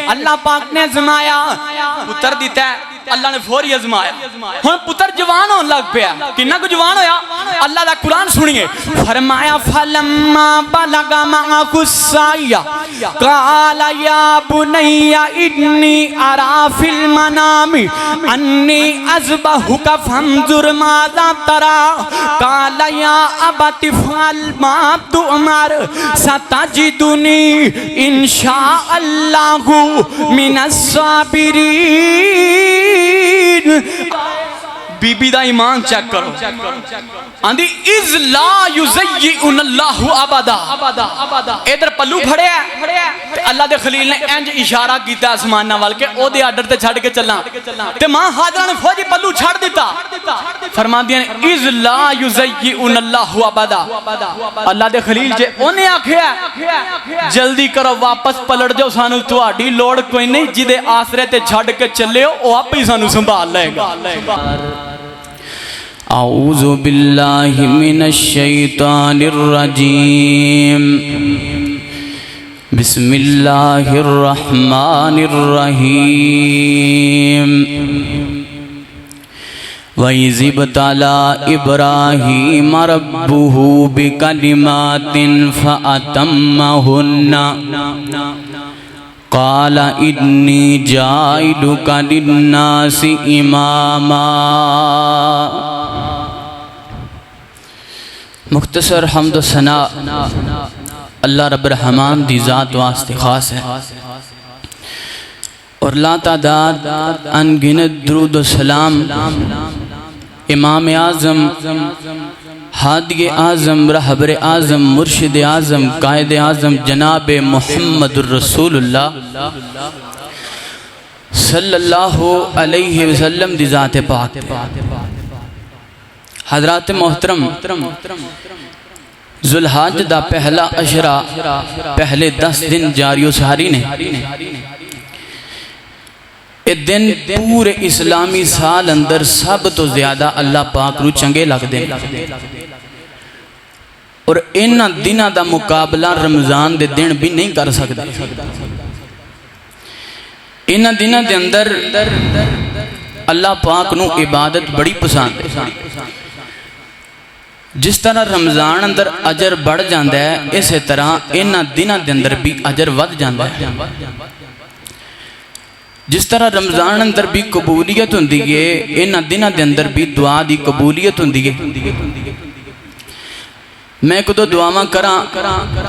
اللہ پاک نے ازمایا پتر دیتا ہے اللہ نے فوری ازمایا ہن پتر جوان ہون لگ پیا کنا کو جوان ہویا اللہ دا قرآن سنیے فرمایا فلما بلغ معه السعي قال يا بني إني أرى في المنام أني أذبحك فانظر ماذا ترى قال يا أبت افعل ما تؤمر ستجدني إن شاء الله من الصابرين بی بی دا ایمان چیک کرو آندھی اِذْ لَا يُزَيِّئُنَ اللَّهُ عَبَدًا ادھر پلو پھڑے ہیں اللہ دے خلیل نے انج اشارہ کیتا اسمانہ وال کے او دے آڈر تے چھڑ کے چلنا تے ماں حاضرہ نے فوجی پلو چھڑ دیتا فرما دیا اِذْ لَا يُزَيِّئُنَ اللَّهُ عَبَدًا اللہ دے خلیل جے انہیں آکھیا جلدی کرو واپس پلٹ جو سانو تو آڈی لوڑ کوئی نہیں جدے آسرے تے چھڑ کے چلے ہو او آپ ہی سانو سنبھال لے گا اعوذ باللہ من الشیطان الرجیم بسم اللہ الرحمن الرحیم وَإِذِ ابْتَلَى إِبْرَاهِيمَ رَبُّهُ بِكَلِمَاتٍ فَأَتَمَّهُنَّ قال انی جائلک للناس اماما مختصر حمد و ثنا اللہ رب الرحمن دی ذات واسطے خاص ہے اور لا تعداد انگنت درود و سلام امام اعظم ہادی اعظم رہبر اعظم مرشد اعظم قائد اعظم جناب محمد الرسول اللہ صلی اللہ علیہ وسلم دی ذات پاک حضرات محترم ذوالحج دا پہلا عشرہ پہلے 10 دن جاری و ساری نے یہ دن پورے اسلامی سال اندر سب تو زیادہ اللہ پاک رو چنگے لگ دیں اور انہ دنہ دا مقابلہ رمضان دے دن بھی نہیں کر سکتے انہ دنہ دے اندر اللہ پاک نو عبادت بڑی پسند ہے جس طرح رمضان اندر اجر بڑھ جاندہ ہے اسی طرح انہ دنہ دے اندر بھی اجر ود جاندہ ہے جس طرح رمضان اندر بھی قبولیت ہوندی ہے انہ دنہ دے اندر بھی دعا دی قبولیت ہوندی ہے میں کو تو دعاواں کراں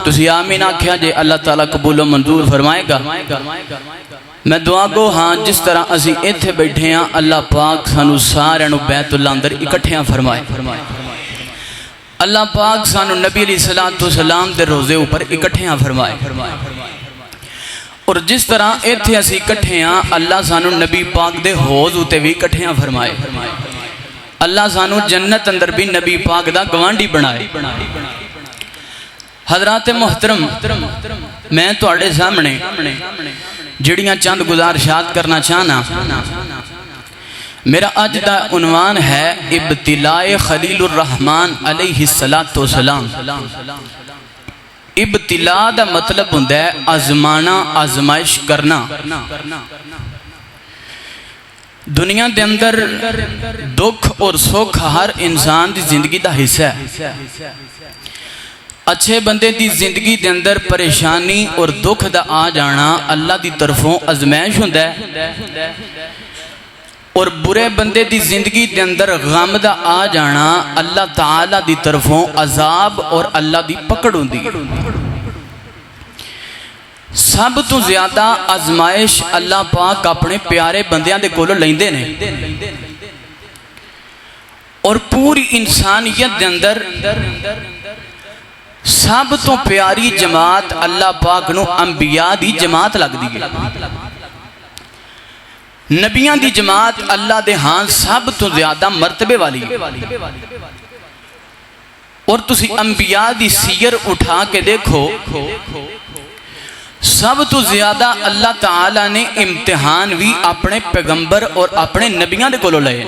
تسی آمین آکھیا جے اللہ تعالیٰ قبول و منظور فرمائے گا میں دعا کو ہاں جس طرح اسی ایتھے بیٹھے ہیں اللہ پاک سانو سارے نو بیت اللہ اندر اکٹھیاں فرمائے اللہ پاک سانو نبی علیہ السلام دے روزے اوپر اکٹھیاں فرمائے اور جس طرح ایتھے اسی اکٹھے ہیں اللہ سانو نبی پاک دے حوض ہوتے بھی اکٹھیاں فرمائے اللہ سانو جنت اندر بھی نبی پاک دا گوانڈی بنائے حضرات محترم میں تو اڑے سامنے جڑیاں چند گزارشات کرنا چاہنا میرا آج دا عنوان ہے ابتلاء خلیل الرحمن علیہ السلام ابتلاء دا مطلب ہوندہ ہے آزمانا آزمائش کرنا دنیا دے اندر دکھ اور سکھ ہر انسان دی زندگی دا حصہ ہے اچھے بندے دی زندگی دے اندر پریشانی اور دکھ دا آ جانا اللہ دی طرفوں آزمائش ہوندہ ہے اور برے بندے دی زندگی دے اندر غم دا آ جانا اللہ تعالیٰ دی طرفوں عذاب اور اللہ دی پکڑ ہوندی سب تو زیادہ آزمائش اللہ پاک اپنے پیارے بندیاں دے کولو لیندے نے اور پوری انسانیت دے اندر سب تو پیاری جماعت اللہ پاک نو انبیاء دی جماعت لگ دی نبیان دی جماعت اللہ دے ہاں سب تو زیادہ مرتبے والی اور تسی انبیاء دی سیر اٹھا کے دیکھو سب تو زیادہ اللہ تعالیٰ نے امتحان بھی اپنے پیغمبر اور اپنے نبیان دے کولو لئے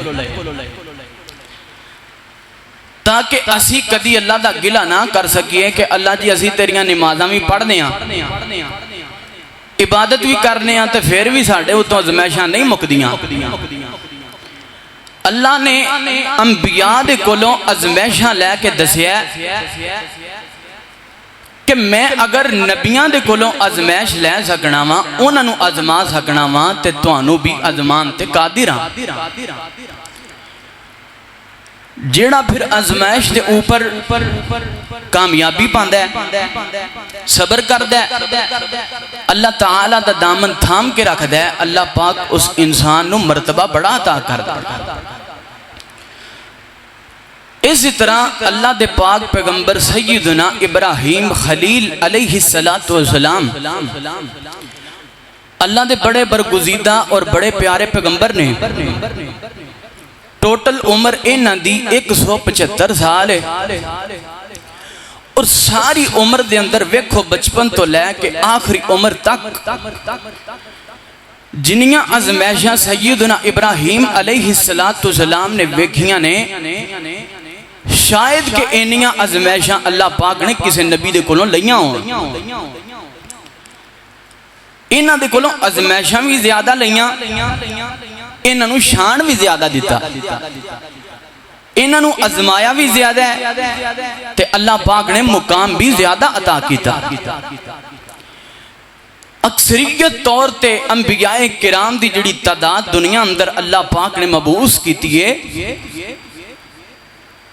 تاکہ اسی کدی اللہ دا گلہ نہ کر سکیے کہ اللہ جی اسی تیریاں نمازاں بھی پڑھ دیاں عبادت بھی کرنے ہیں تو پھر بھی ساڑھے اتوں ازمائشاں نہیں مکدیاں اللہ نے انبیاء دے کولوں ازمائشاں لے کے دسیا کہ میں اگر نبیاں دے کولوں ازمائش لے سکنا وا انہاں نوں ازما سکنا وا تے تانوں بھی ازمان تے قادر ہاں جیڑا پھر ازمائش دے اوپر کامیابی پاندا ہے صبر کردا ہے اللہ تعالیٰ دا دامن تھام کے رکھدا ہے اللہ پاک اس انسان نو مرتبہ بڑا عطا کردا ہے اسی طرح اللہ دے پاک پیغمبر سیدنا ابراہیم خلیل علیہ السلام اللہ دے بڑے برگزیدہ اور بڑے پیارے پیغمبر نے ٹوٹل عمر انہاں دی 175 سال ہے اور ساری عمر دے اندر ویکھو بچپن تو لے کے آخری عمر تک جنیاں ازمائشاں سیدنا ابراہیم علیہ السلام نے ویکھیاں نے شاید کہ انیاں ازمائشاں اللہ پاک نے کسی نبی دے کولوں لیاں ہوں انہاں دے کولوں ازمائشاں بھی زیادہ لیاں انہاں نو شان بھی زیادہ دیتا انہاں نو ازمایا بھی زیادہ ہے تے اللہ پاک نے مقام بھی زیادہ عطا کیتا اکثریت طور تے انبیاء کرام دی جڑی تعداد دنیا اندر اللہ پاک نے مبعوث کیتی ہے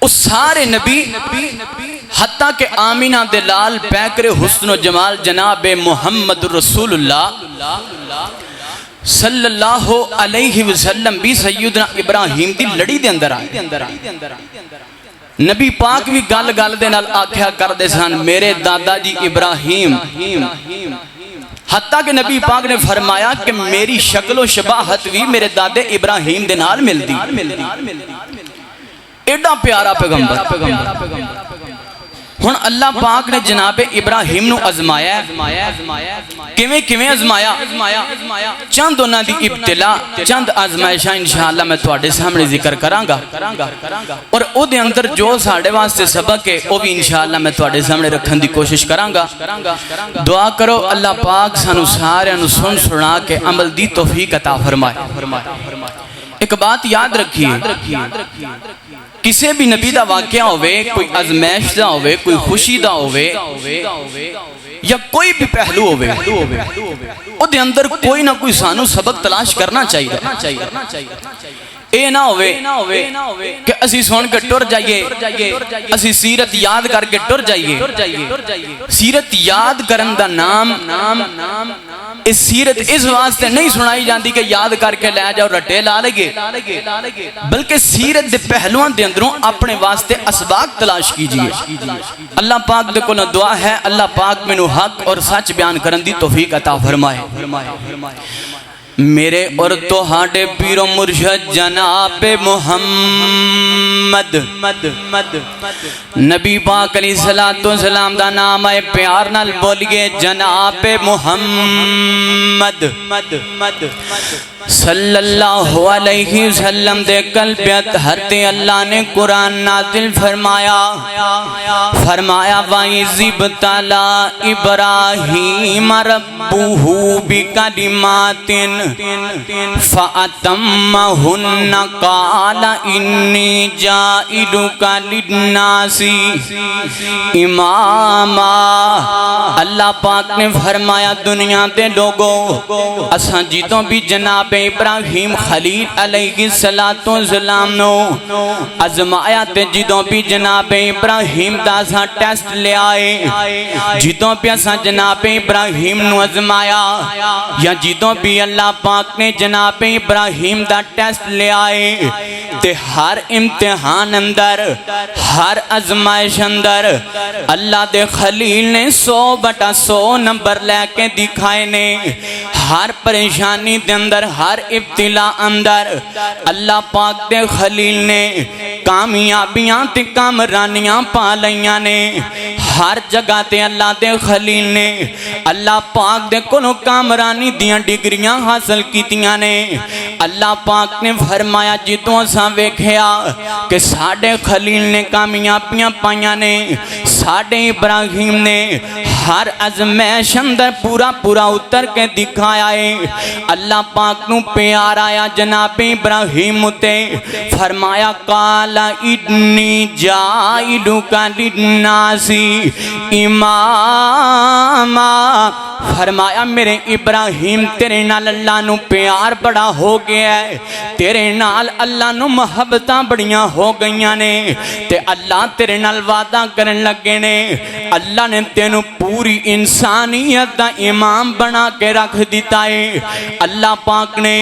اس سارے نبی حتیٰ کہ آمینہ دلال پیکر حسن و جمال جناب محمد رسول اللہ صلی اللہ علیہ وسلم بھی سیدنا ابراہیم دی لڑی دے اندر آئے نبی پاک بھی گل گل دے نال آکھیا کر دے سان میرے دادا جی ابراہیم حتیٰ کہ نبی پاک نے فرمایا کہ میری شکل و شباہت بھی میرے دادے ابراہیم دے نال مل دی ایڈا پیارا پیغمبر ہن اللہ پاک نے جناب ابراہیم نو ازمایا کیویں ازمایا چند انہاں دی ابتلا چند آزمائشاں انشاءاللہ میں تواڈے سامنے ذکر کراں گا اور او دے اندر جو ساڈے واسطے سبق ہے او بھی انشاءاللہ میں تواڈے سامنے رکھن دی کوشش کراں گا دعا کرو اللہ پاک سانو سارے نو سنا کے عمل دی توفیق عطا فرمائے ایک بات یاد رکھیے کسی بھی نبی دا واقعہ ہوئے کوئی ازمائش دا ہوئے کوئی خوشی دا ہوئے یا کوئی بھی پہلو ہوئے او دے اندر کوئی نہ کوئی سانو سبق تلاش کرنا چاہیے اے نہ ہوئے کہ اسی سن کے ٹر جائیے اسی سیرت یاد کر کے ٹر جائیے سیرت یاد کرن دا نام اس سیرت اس واسطے نہیں سنائی جاندی کہ یاد کر کے لے جاؤ رٹے لا لگے بلکہ سیرت دے پہلوان دے اندروں اپنے واسطے اسباق تلاش کیجئے اللہ پاک دے کول دعا ہے اللہ پاک مینوں حق اور سچ بیان کرن دی توفیق عطا فرمائے میرے اور تہاڈے پیر و مرشد جناب محمد نبی پاک علیہ السلام دا نام ہے پیار نال بولیے جناب محمد صلی اللہ علیہ وسلم دے قلبیت ہرتے اللہ نے قرآن نازل فرمایا وَإِذِ ابْتَلَىٰ إِبْرَاهِيمَ رَبُّهُ بِكَلِمَاتٍ فَأَتَمَّهُنَّ قَالَ إِنِّي جَاعِلُكَ لِلنَّاسِ إِمَامًا اللہ پاک نے فرمایا دنیا دے لوگوں اساں جیتوں بھی جناب ابراہیم خلیل علیہ السلام نو ازمایا تے جدوں بھی جناب ابراہیم دا سا ٹیسٹ لے آئے جدوں بھی اساں جناب ابراہیم نو ازمایا یا جدوں بھی اللہ پاک نے جناب ابراہیم دا ٹیسٹ لے آئے تے ہر امتحان اندر ہر ازمائش اندر اللہ دے خلیل نے 100/100 نمبر لے کے دکھائے نے ہر پریشانی دے اندر ہر ابتلا اندر اللہ پاک دے خلیل نے کامیابیاں تے کامرانیاں پا لیاں نے ہر جگہ تے اللہ دے خلیل نے اللہ پاک دے کولوں کامرانی دیاں ڈگریاں حاصل کیتیاں نے اللہ پاک نے فرمایا جدوں اساں ویکھیا کہ ساڈے خلیل نے کامیابیاں پائیاں نے ساڈے ابراہیم نے ہر ازمائش اندر پورا پورا اتر کے دکھایا ہے اللہ پاک نو پیار آیا جناب ابراہیم تے فرمایا قالا انی جائلک للناسی اماما فرمایا میرے ابراہیم تیرے نال اللہ نو پیار بڑا ہو گیا ہے تیرے نال اللہ نو محبتاں بڑیاں ہو گئیاں نے تے اللہ تیرے نال وعدہ کرن لگے نے اللہ نے تینو پوری انسانیت دا امام بنا کے رکھ دیتا ہے اللہ پاک نے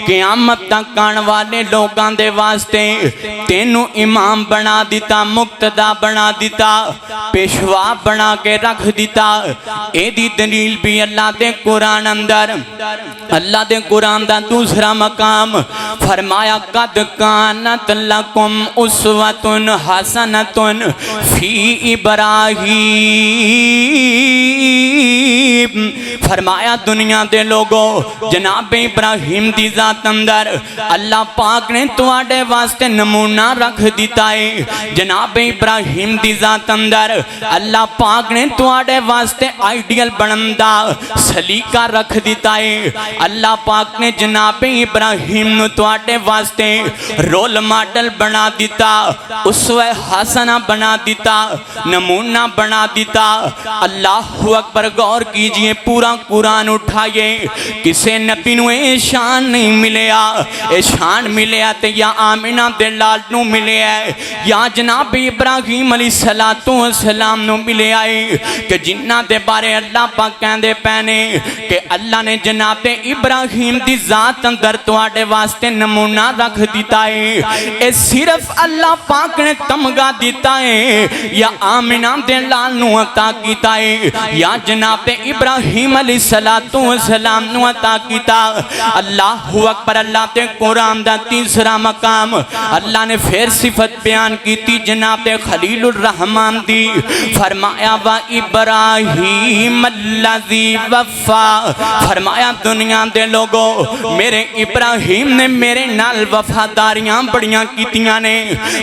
قیامت تک آن والے لوگاں دے واسطے تینو امام بنا دیتا مقتدا بنا دیتا پیشوا بنا کے رکھ دیتا اے دی دلیل بھی اللہ دے قرآن اندر اللہ دے قرآن دا دوسرا مقام فرمایا قد کانت لکم اسوۃ حسنۃ فی ابراہیم فرمایا دنیا دے لوگوں جناب ابراہیم دی ذات اندر اللہ پاک نے تواڈے واسطے نمونہ رکھ دیتا ہے جناب ابراہیم دی ذات اندر اللہ پاک نے تواڈے واسطے آئیڈیل بنندہ سلیقہ رکھ دیتا ہے اللہ پاک نے جناب ابراہیم نو تواڈے واسطے رول ماڈل بنا دیتا اسوہ حسنہ بنا دیتا نمونہ بنا دیتا اللہ اکبر غور کیجئے پورا قرآن اٹھائیے کسے نبی نو اے شان نہیں ملیا اے شان ملیا تے یا آمینہ دے لال نو ملیا ہے یا جناب ابراہیم علیہ السلام نو ملیا ہے کہ جنہ دے بارے اللہ پاک کہندے پہنے کہ اللہ نے جناب ابراہیم دی ذات اندر تواڈے واسطے نمونہ رکھ دیتا ہے اے صرف اللہ پاک نے تمغہ دیتا ہے یا آمینہ دے لال نو عطا کیتا ہے یا جناب ابراہیم علیہ السلام نو عطا کیتا اللہ اکبر اللہ تے قرآن دا تیسرا مقام اللہ نے پھر صفت بیان کیتی جناب خلیل الرحمن دی فرمایا و ابراہیم الذی وفا فرمایا دنیا دے لوگوں میرے ابراہیم نے میرے نال وفاداریاں بڑیاں کیتیاں نے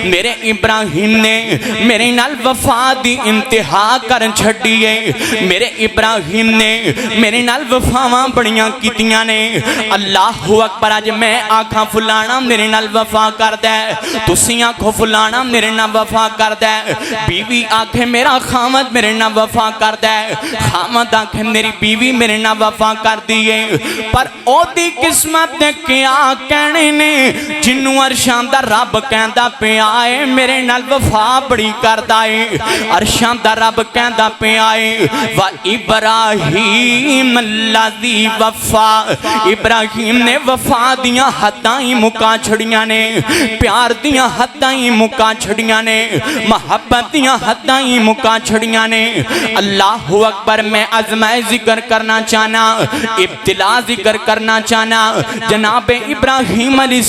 میرے ابراہیم نے میرے نال وفا دی انتہا کرن چھڑیے میرے ابراہیم نے میرے نال وفاواں بڑیاں کیتیاں نے اللہ اکبر اج میں آکھاں فلانا میرے نال وفا کردا ہے تسی آکھو فلانا میرے نال وفا کردا ہے بیوی آکھے میرا خامد میرے نال وفا کردا ہے خامد آکھے میری بیوی میرے نال وفا کر دیئے پر او دی قسمت نے کیا کہنے نے جنوں عرشاں دا رب کہندا پیا اے میرے نال وفا بڑی کردا اے عرشاں دا رب کہندا پیا اے و ابراہیم الذی وفا ابراہیم نے وفا دیاں حداں ہی مکا چھڑیاں نے پیار دیاں حداں ہی مکا چھڑیاں نے محبت دیاں حداں ہی مکا چھڑیاں نے اللہ اکبر میں عظمۂ ذکر کرنا چاہنا ابتلا ذکر کرنا چاہنا جناب ابراہیم علیہ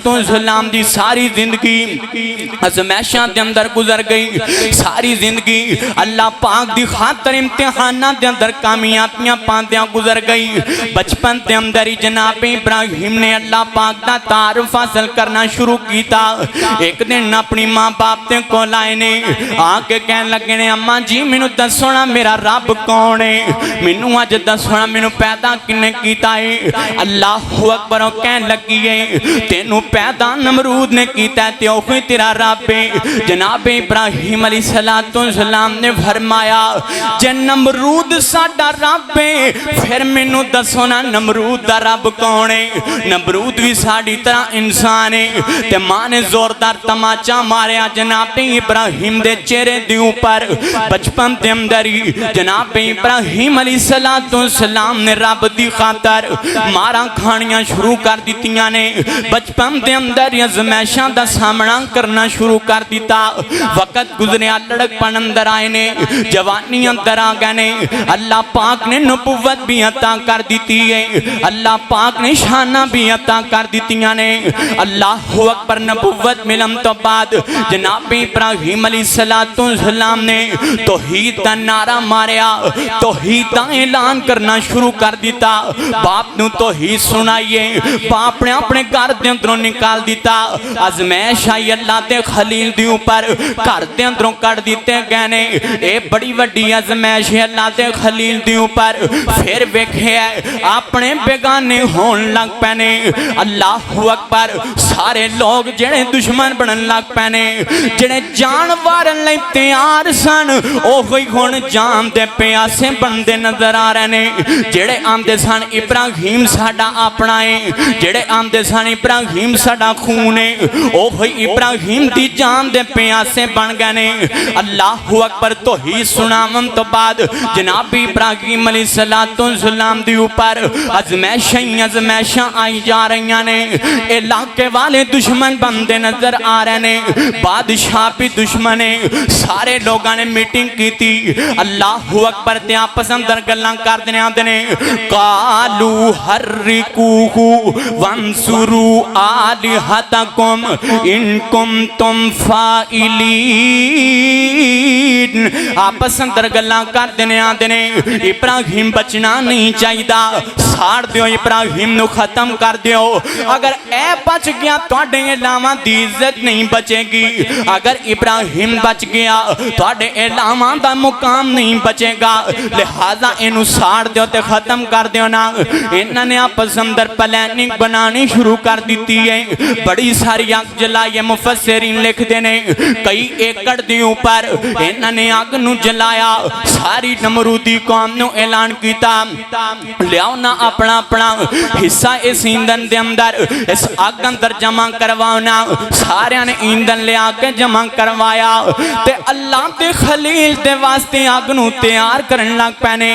السلام دی ساری زندگی عظمائشاں دے اندر گزر گئی ساری زندگی اللہ پاک دی خاطر امتحانات دے اندر کامیابیاں پاندیاں گزر گئی بچپن دے اندر ہی جناب ابراہیم نے اللہ پاک دا تعارف حاصل کرنا شروع کیتا ایک دن اپنی ماں باپ دے کو لائے نے آکے کہنے لگے نے اماں جی مینوں دسونا میرا رب کون ہے مینوں اج دسونا مینوں پیدا کنے کیتا ہے اللہ اکبر کہنے لگی ہے تینوں پیدا نمرود نے کیتا ہے تے اوہی تیرا رب ہے جناب ابراہیم علیہ السلام نے فرمایا جے نمرود ساڈا رب ہے پھر مینوں دسونا نمرود دا رب کون ہے نمرود بھی ساڈی طرح انسان ہے تے ماں نے زوردار تماچا ماریا جناب ابراہیم دے چہرے دے اوپر بچپن دے اندر ہی جناب ابراہیم علیہ السلام نے رب دی خاطر مارا کھانیاں شروع کر دیتیاں نے بچپن دے اندر آزمائشاں دا سامنا کرنا شروع کر دیتا وقت گزریا لڑک پن اندر آئے نے جوانی اندر آ گئے نے اللہ پاک نے نبوت بھی عطا کر دیتی ہے اللہ پاک نے شانہ بھی عطا کر دیتیاں نے اللہ اکبر نبوت ملن تو بعد جناب ابراہیم علیہ السلام نے توحید دا نعرہ ماریا توحید دا اعلان کرنا شروع کر دیتا باپ نو توحید سنائیے باپ نے اپنے گھر دے اندروں نکال دیتا ازمائش آئی اللہ دے خلیل دی اوپر گھر دے اندروں کر دیتے گئے نے اے بڑی وڈی ازمائش ہے اللہ دے خلیل دی اوپر پھر ویکھے اپنے بیگانے ہون لگ پینے اللہ اکبر سارے لوگ جڑے دشمن بنن لگ پینے جڑے جان وارن لئی تیار سن اوہی ہون جان دے پیاسے بندے نظر آ رہے نے جڑے آمدے سن ابراہیم ساڈا اپنا ہے جڑے آمدے سن ابراہیم ساڈا خون ہے اوہی ابراہیم دی جان دے پیاسے بن گئے نے اللہ اکبر توحید سناون تو بعد جناب ابراہیم علیہ السلام دی اوپر ازمائشاں آئی جا رہی نے علاقے والے دشمن بندے نظر آ رہے نے بادشاہ بھی دشمن ہے سارے لوگاں نے میٹنگ کی تھی اللہ اکبر تے آپس اندر گلاں کر دینے آندے نے قالو حرکوہ وانصروا آلہتکم ان کنتم فاعلین آپس اندر گلاں کر دینے آندے نے ابراہیم بچنا نہیں چاہیدا ساڑ دیو ابراہیم نو ختم کر دیو اگر اے بچ گیا توڑے علامہ دی عزت نہیں بچے گی اگر ابراہیم بچ گیا توڑے علامہ دا مقام نہیں بچے گا لہذا انہوں ساڑ دیو تے ختم کر دیو نا انہوں نے آپس اندر پلاننگ بنانی شروع کر دیتی ہے بڑی ساری آگ جلائے مفسرین لکھ دینے کئی ایکڑ دی اوپر انہوں نے آگ نو جلایا ساری نمرودی قوم نو اعلان کیتا لیاؤ نا اپنا اپنا حصہ اس ایندن دے اندر اس آگ اندر جمع کروانا سارے نے ایندن لے آکے جمع کروایا تے اللہ تے خلیل تے واسطے آگ نو تیار کرن لگ پینے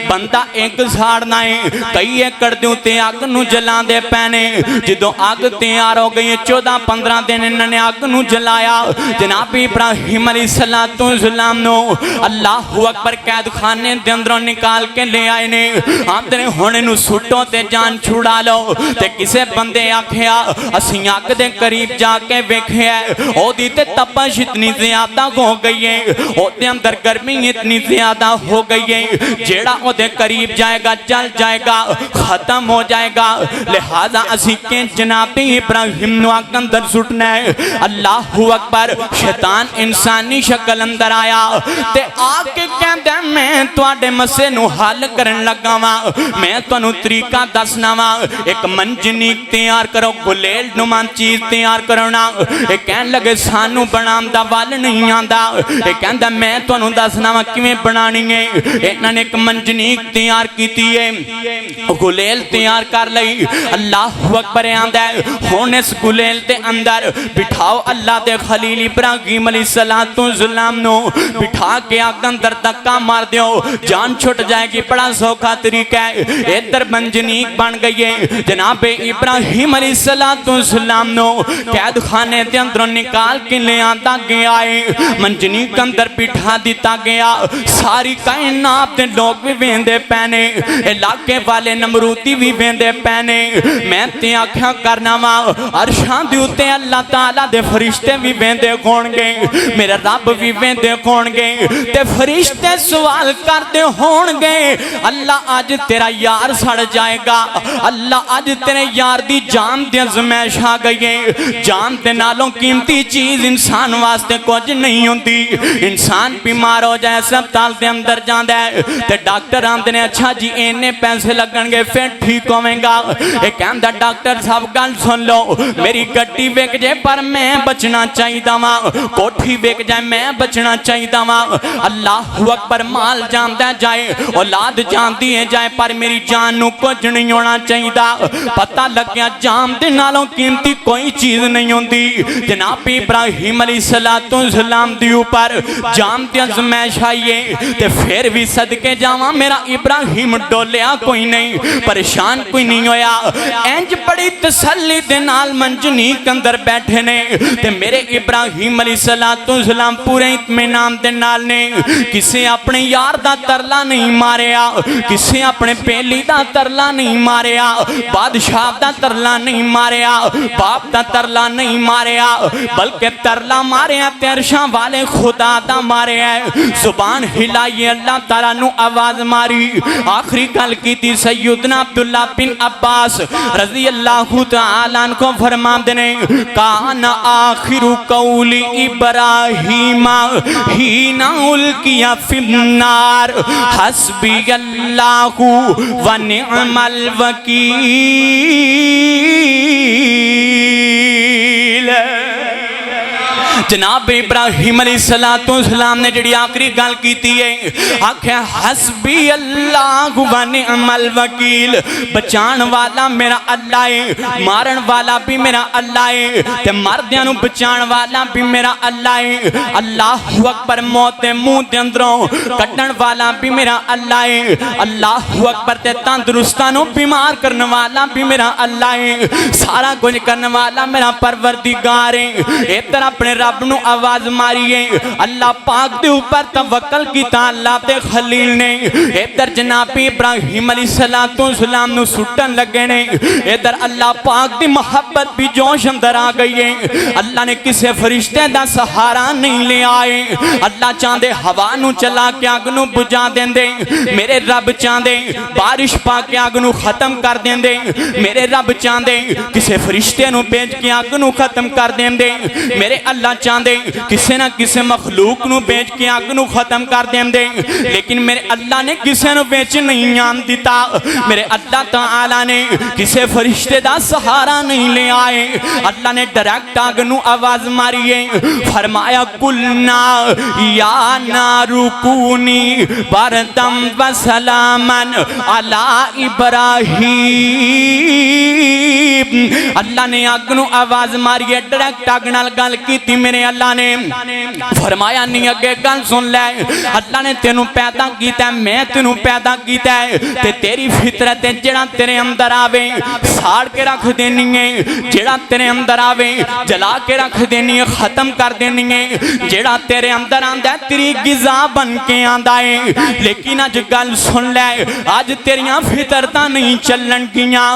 بندہ ایک زھاڑنا ہے کئی ایکڑ دیوں تے آگ نو جلان دے پینے جدو آگ تیار ہو گئی 14-15 دن انہوں نے آگ نو جلایا جناب ابراہیم علیہ السلام نو اللہ اکبر قید خانے دے اندروں نکال کے لے آئے نے آپ دنے ہونے نو سٹوں تے جان چھوڑا لو تے کسے بندے آکھیا اسی آگ دے قریب جا کے ویکھے او دی تے تپش اتنی زیادہ ہو گئی ہے او دے اندر گرمی اتنی زیادہ ہو گئی ہے جیڑا او دے قریب جائے گا جل جائے گا ختم ہو جائے گا لہذا اسی کے جناب ابراہیم نو آگ اندر سٹنا ہے اللہ اکبر شیطان انسانی شکل اندر آیا تے آگ کے کہندے میں توڑے مسے نو حال کرن لگا میں تو انہوں طریقہ دسنا ایک منجنیک تیار کرو گلیل نمان چیز تیار کرونا ایک کہن لگے سانو بنام دا وال نہیں آندہ ایک کہن دا میں تو انہوں دسنا کیویں بنانی ہے انہوں نے ایک منجنیک تیار کیتی ہے گلیل تیار کر لئی اللہ اکبر آندہ ہے ہونے اس گلیل تے اندر بٹھاؤ اللہ دے خلیل ابراہیم علیہ السلام نو بٹھا کے آگ اندر دکا مار دیو جان چھٹ جائے گی بڑا سوکھا طریقہ ہے ادھر منجنیک بن گئی ہے جناب ابراہیم علیہ السلام نو قید خانے دے اندروں نکال کے لے آتا گیا ہے منجنیک اندر بٹھا دیتا گیا ساری کائنات دے لوگ بھی ویندے پہنے علاقے والے نمرودی بھی ویندے پہنے میں تے آنکھاں کرنا عرشاں دیوتے اللہ تعالیٰ دے فرشتے بھی ویندے کھونگے میرے رب بھی ویندے کھونگے تے فرشتے سوال کردے ہونگے اللہ آج تیرا یار سڑ جائے گا اللہ آج تیرے یار دی جان دے ازمائش آ گئی ہے جان دے نالوں قیمتی چیز انسان واسطے کچھ نہیں ہوندی انسان بیمار ہو جائے اسپتال دے اندر جان دے تے ڈاکٹر آمدے نے اچھا جی اینے پیسے لگن گے پھر ٹھیک ہوئیں گا ایک کہندہ ڈاکٹر صاحب گل سن لو میری گٹی ویک جائے پر میں بچنا چاہی دا ماں کوٹھی ویک جائے میں بچنا چاہی دا ماں اللہ اکبر مال جان دے جائے اولاد جان دیے جائے پر میری جان نو کچھ نہیں ہونا چاہی دا پتہ لگ گیا جان دے نالوں قیمتی کوئی چیز نہیں ہوندی جناب ابراہیم علیہ السلام دی اوپر جان دے ازمائش آئیے تے پھر بھی صدقے جاواں میرا ابراہیم ڈولیا کوئی نہیں پریشان کوئی نہیں ہویا اینج بڑی تسلی دے نال منجنیک اندر بیٹھے نے تے میرے ابراہیم علیہ السلام پورے اطمینان دے نال نے کسے اپنے یار دا ترلا نہیں مارے ماریا کسے اپنے پیلی دا ترلا نہیں ماریا بادشاہ دا ترلا نہیں ماریا باپ دا ترلا نہیں ماریا بلکہ ترلا ماریا تیرشاں والے خدا دا ماریا زبان ہلائیے اللہ تعالیٰ نو آواز ماری آخری گل کی تھی سیدنا عبداللہ بن عباس رضی اللہ تعالیٰ عنہ کو فرما دینے کان آخر قول ابراہیم ہین القیا فی النار حسبی اللہ و نعم الوکیل جناب ابراہیم علیہ السلام نے جڑی آخری گل کیتی ہے آکھیا حسبی اللہ و نعم الوکیل بچان والا میرا اللہ ہے مارن والا بھی میرا اللہ ہے تے مردیاں نو بچان والا بھی میرا اللہ ہے اللہ اکبر موت دے منہ دے اندروں کڈن والا بھی میرا اللہ ہے اللہ اکبر تے تندرستاں نو بیمار کرن والا بھی میرا اللہ ہے سارا کچھ کرن والا میرا پروردگار ہے ادھر اپنے رب نو آواز ماری ہے اللہ پاک دے اوپر توکل کیتا اللہ تے خلیل نے ادھر جناب ابراہیم علیہ السلام نو سٹن لگے نے ادھر اللہ پاک دی محبت بھی جوش اندر آ گئی ہے اللہ نے کسے فرشتے دا سہارا نہیں لے آئے اللہ چاندے ہوا نو چلا کے آگ نو بجا دین دے میرے رب چاندے بارش پا کے آگ نو ختم کر دین دے میرے رب چاندے کسے فرشتے نو بیچ کے آگ نو ختم کر دین دے میرے اللہ چاندے کسے نہ کسے مخلوق نو بیچ کے آگ نو ختم کر دیں دے لیکن میرے اللہ نے کسے نو بیچ نہیں آن دیتا میرے اللہ تعالیٰ نے کسے فرشتے دا سہارا نہیں لے آئے اللہ نے ڈائریکٹ آگ نو آواز ماری ہے فرمایا قلنا یا نارو کونی بردم و سلامن علی ابراہیم اللہ نے آگ نو آواز ماری ہے ڈائریکٹ آگ نال گل کی تھی میرے اللہ نے فرمایا نہیں اگے گل سن لے اللہ نے تینوں پیدا کیتا ہے میں تینوں پیدا کیتا ہے تے تیری فطرت جڑا تیرے اندر آوے ساڑ کے رکھ دینی ہے جڑا تیرے اندر آوے جلا کے رکھ دینی ہے ختم کر دینی ہے جڑا تیرے اندر آندہ ہے تیری غذا بن کے آندہ ہے لیکن آج گل سن لے آج تیریاں فطرتاں نہیں چلن گیاں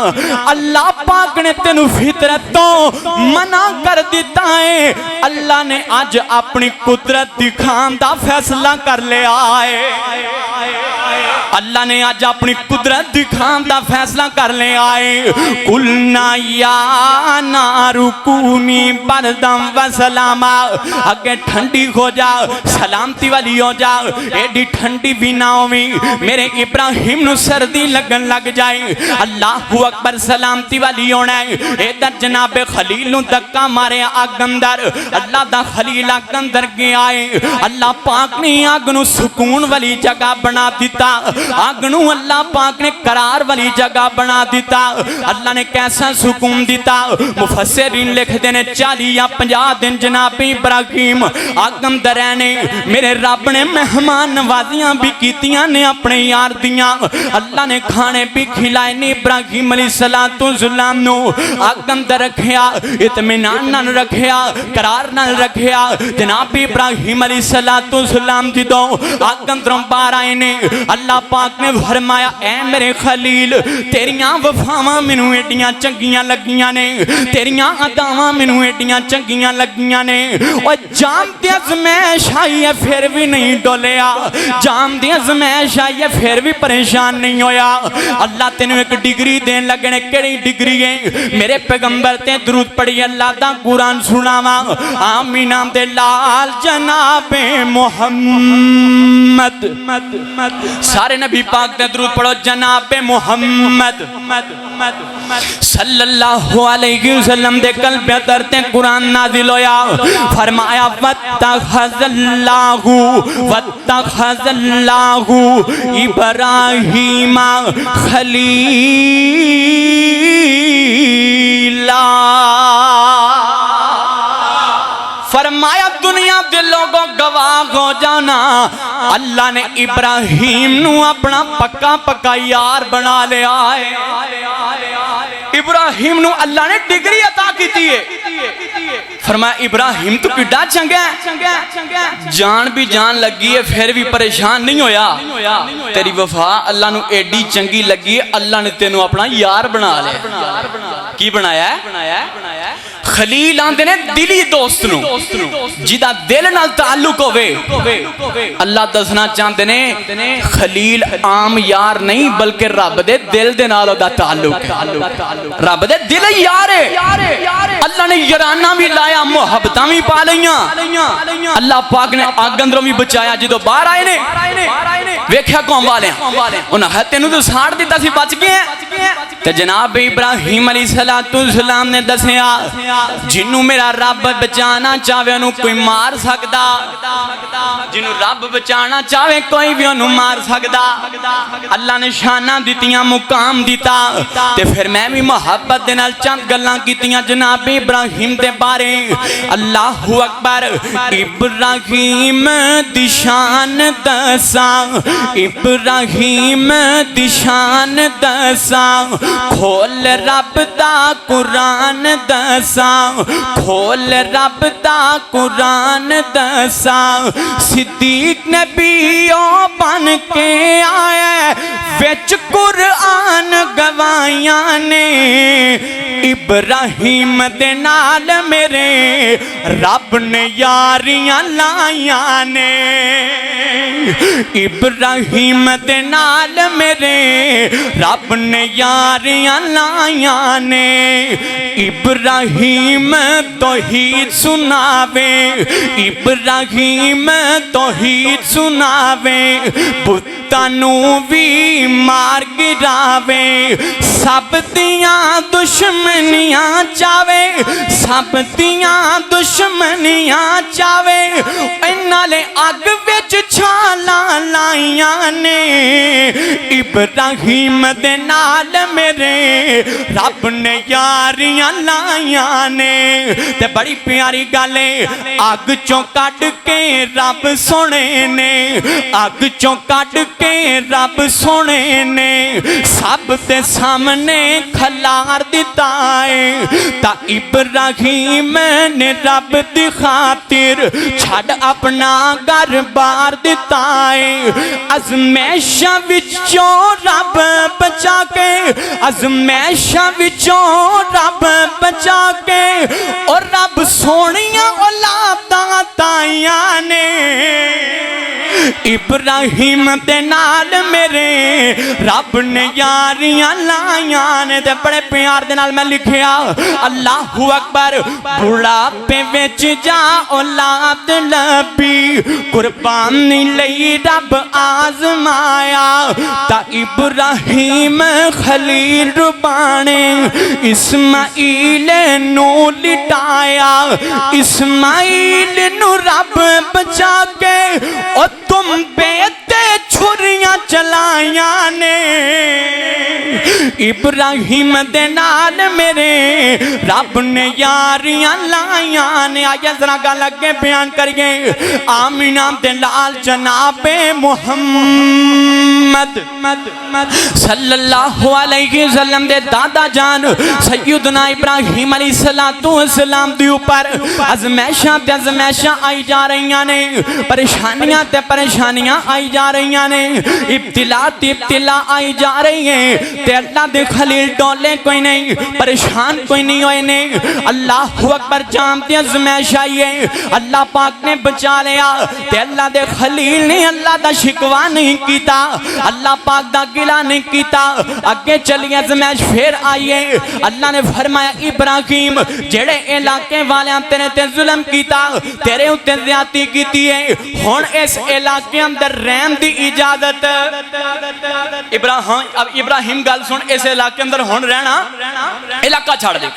اللہ پاک نے تینوں فطرت تو منع کر دیتا ہے اللہ نے آج اپنی قدرت دکھان دا فیصلہ کر لیا ہے اللہ نے آج اپنی قدرت دکھان دا فیصلہ کر لیا ہے قلنا یا نارو کونی بردم و سلاما اگے ٹھنڈی ہو جا سلامتی والی ہو جا ایڈی ٹھنڈی بھی نہ ہوئی میرے ابراہیم نو سردی لگن لگ جائے اللہ اکبر سلامتی والی ہونا ہے ادھر جناب خلیل نو دکا مارے آگ اندر اللہ دا خلیل آگ اندر گیا ہے اللہ پاک نے آگ نو سکون والی جگہ بنا دیتا آگ نو اللہ پاک نے قرار والی جگہ بنا دیتا اللہ نے کیسا سکون دیتا مفسرین لکھ دینے 40 یا 50 دن جناب ابراہیم آگ اندر رہنے میرے رب نے مہمان نوازیاں بھی کیتیاں نے اپنے یار دیاں اللہ نے کھانے بھی کھلائے نے ابراہیم علیہ السلام نو آگ اندر رکھیا اطمینان نہ رکھیا قرار نہ رکھیا جناب ابراہیم علیہ السلام جی دو آگ اندروں بار آئے نے اللہ پاک نے فرمایا اے میرے خلیل تیریاں وفاواں مینوں ایڈیاں چنگیاں لگیاں نے تیریاں اداواں مینوں ایڈیاں چنگیاں لگیاں نے او جام دی ازمائش آئی ہے پھر بھی نہیں ڈولیا جام دی ازمائش آئی ہے پھر بھی پریشان نہیں ہویا اللہ تینوں ایک ڈگری دین لگنے کیڑی ڈگری ہے میرے پیغمبر تے درود پڑھی اللہ دا قرآن سناواں آمین دے لال جناب محمد سارے نبی پاک دے درود پڑھو جناب محمد صلی اللہ علیہ وسلم دے قلب اندر تے قرآن نازل ہویا فرمایا واتخذ اللہ ابراہیم خلیلا فرمایا دنیا دے لوگوں گواہ ہو جانا اللہ نے ابراہیم نو اپنا پکا پکا یار بنا لیا ہے ابراہیم نو اللہ نے ڈگری عطا کی تھی فرمایا ابراہیم تو کڈا چنگا ہے، جان بھی جان لگی ہے پھر بھی پریشان نہیں ہویا، تیری وفا اللہ نو ایڈی چنگی لگی ہے اللہ نے تینوں اپنا یار بنا لیا۔ کی بنایا ہے؟ خلیل آندے نے دلی دوست نو جدا دل نال تعلق ہوئے، اللہ دسنا چاہتے نے خلیل عام یار نہیں بلکہ رب دے دل دے نال دا تعلق، رب دے دل یار ہے۔ اللہ نے یارانہ بھی لایا، محبتاں بھی پا لیاں، اللہ پاک نے آگ اندروں بھی بچایا۔ جدو باہر آئے نے ویکھیا قوم والے انہاں ہے تینوں تو ساڑ دیتا سی بچ گئے ہیں، تے جناب ابراہیم علیہ السلام نے دسیا جنوں میرا رب بچانا چاہے انہوں کوئی مار سکدا، جنوں رب بچانا چاہے کوئی بھی انہوں مار سکدا۔ اللہ نے شانہ دیتیاں، مقام دیتا، تے پھر میں بھی محبت دے نال چند گلاں کیتیاں جناب ابراہیم دے بارے۔ اللہ اکبر، ابراہیم دی شان دساں، ابراہیم دی شان دساں، کھول رب دا قرآن دساں، کھول رب دا قرآن دساں۔ صدیق نبیوں بن کے آیا وچ قرآن گوائیاں نے، ابراہیم دے نال میرے رب نے یاریاں لائیاں نے، ابراہیم دے نال میرے رب نے یاریاں لائیاں نے۔ ابراہیم توحید سناوے، ابراہیم توحید سناوے، بتانوں بھی مار گراوے، سب دیاں دشمنیاں چاوے، سب دیاں دشمنیاں چاوے، انالے اگ وچ چھالاں لائیاں نے، ابراہیم دے نال میرے رب نے یاریاں لائیاں نے۔ تے بڑی پیاری گالے اگ چوں کٹ کے رب سونے نے، اگ چوں کٹ کے رب سونے نے سب تے سامنے کھلار دیتا ہے، تا ابراہیم نے رب دی خاطر چھڑ اپنا گھر بار دیتا ہے۔ ازمیشاں وچوں رب بچا کے، ازمیشاں وچوں رب بچا کے، اور رب سونیاں اولاداں تائیاں نے، ابراہیم دے نال میرے رب نے یاریاں لائیاں نے۔ تے بڑے پیار دے نال میں لکھیا اللہ اکبر، بڑھاپے وچ جا اولاد لبی، قربانی لئی رب آزمایا، تا ابراہیم خلیل ربانے اسماعیل نو لٹایا، اسماعیل نو رب بچا کے اور تم بیتے چھریاں چلائیاں نے، ابراہیم دے نال میرے رب نے یاریاں لائیاں نے۔ آیا ذرا گل اگے بیان کریے، آمینہ دے لال جناب محمد صلی اللہ علیہ وسلم دے دادا جان سیدنا ابراہیم علیہ السلام دی اوپر ازمیشاں تے ازمیشاں آئی جا رہیاں نے، پریشانیاں تے پریشانیاں آئی جا رہیاں نے، ابتلا تے ابتلا آئی جا رہی ہیں، تے اللہ دے خلیل ڈولے کوئی نہیں، پریشان کوئی نہیں ہوئے نے۔ اللہ اکبر، جانتے ازمیش آئی ہے، اللہ پاک نے بچا لیا، تے اللہ دے خلیل نے اللہ دا شکوا نہیں کیتا، اللہ پاک دا گلہ نہیں کیتا۔ اگے چلی ازمیش پھر آئیے، اللہ نے فرمایا ابراہیم جڑے علاقے والے تیرے تے ظلم کیتا، تیرے اتے زیادتی کیتی ہے، ہون اس علاقے اندر رہن دی اجازت۔ ابراہیم گل سن، اس علاقے اندر ہون رہنا علاقہ چھاڑ دے،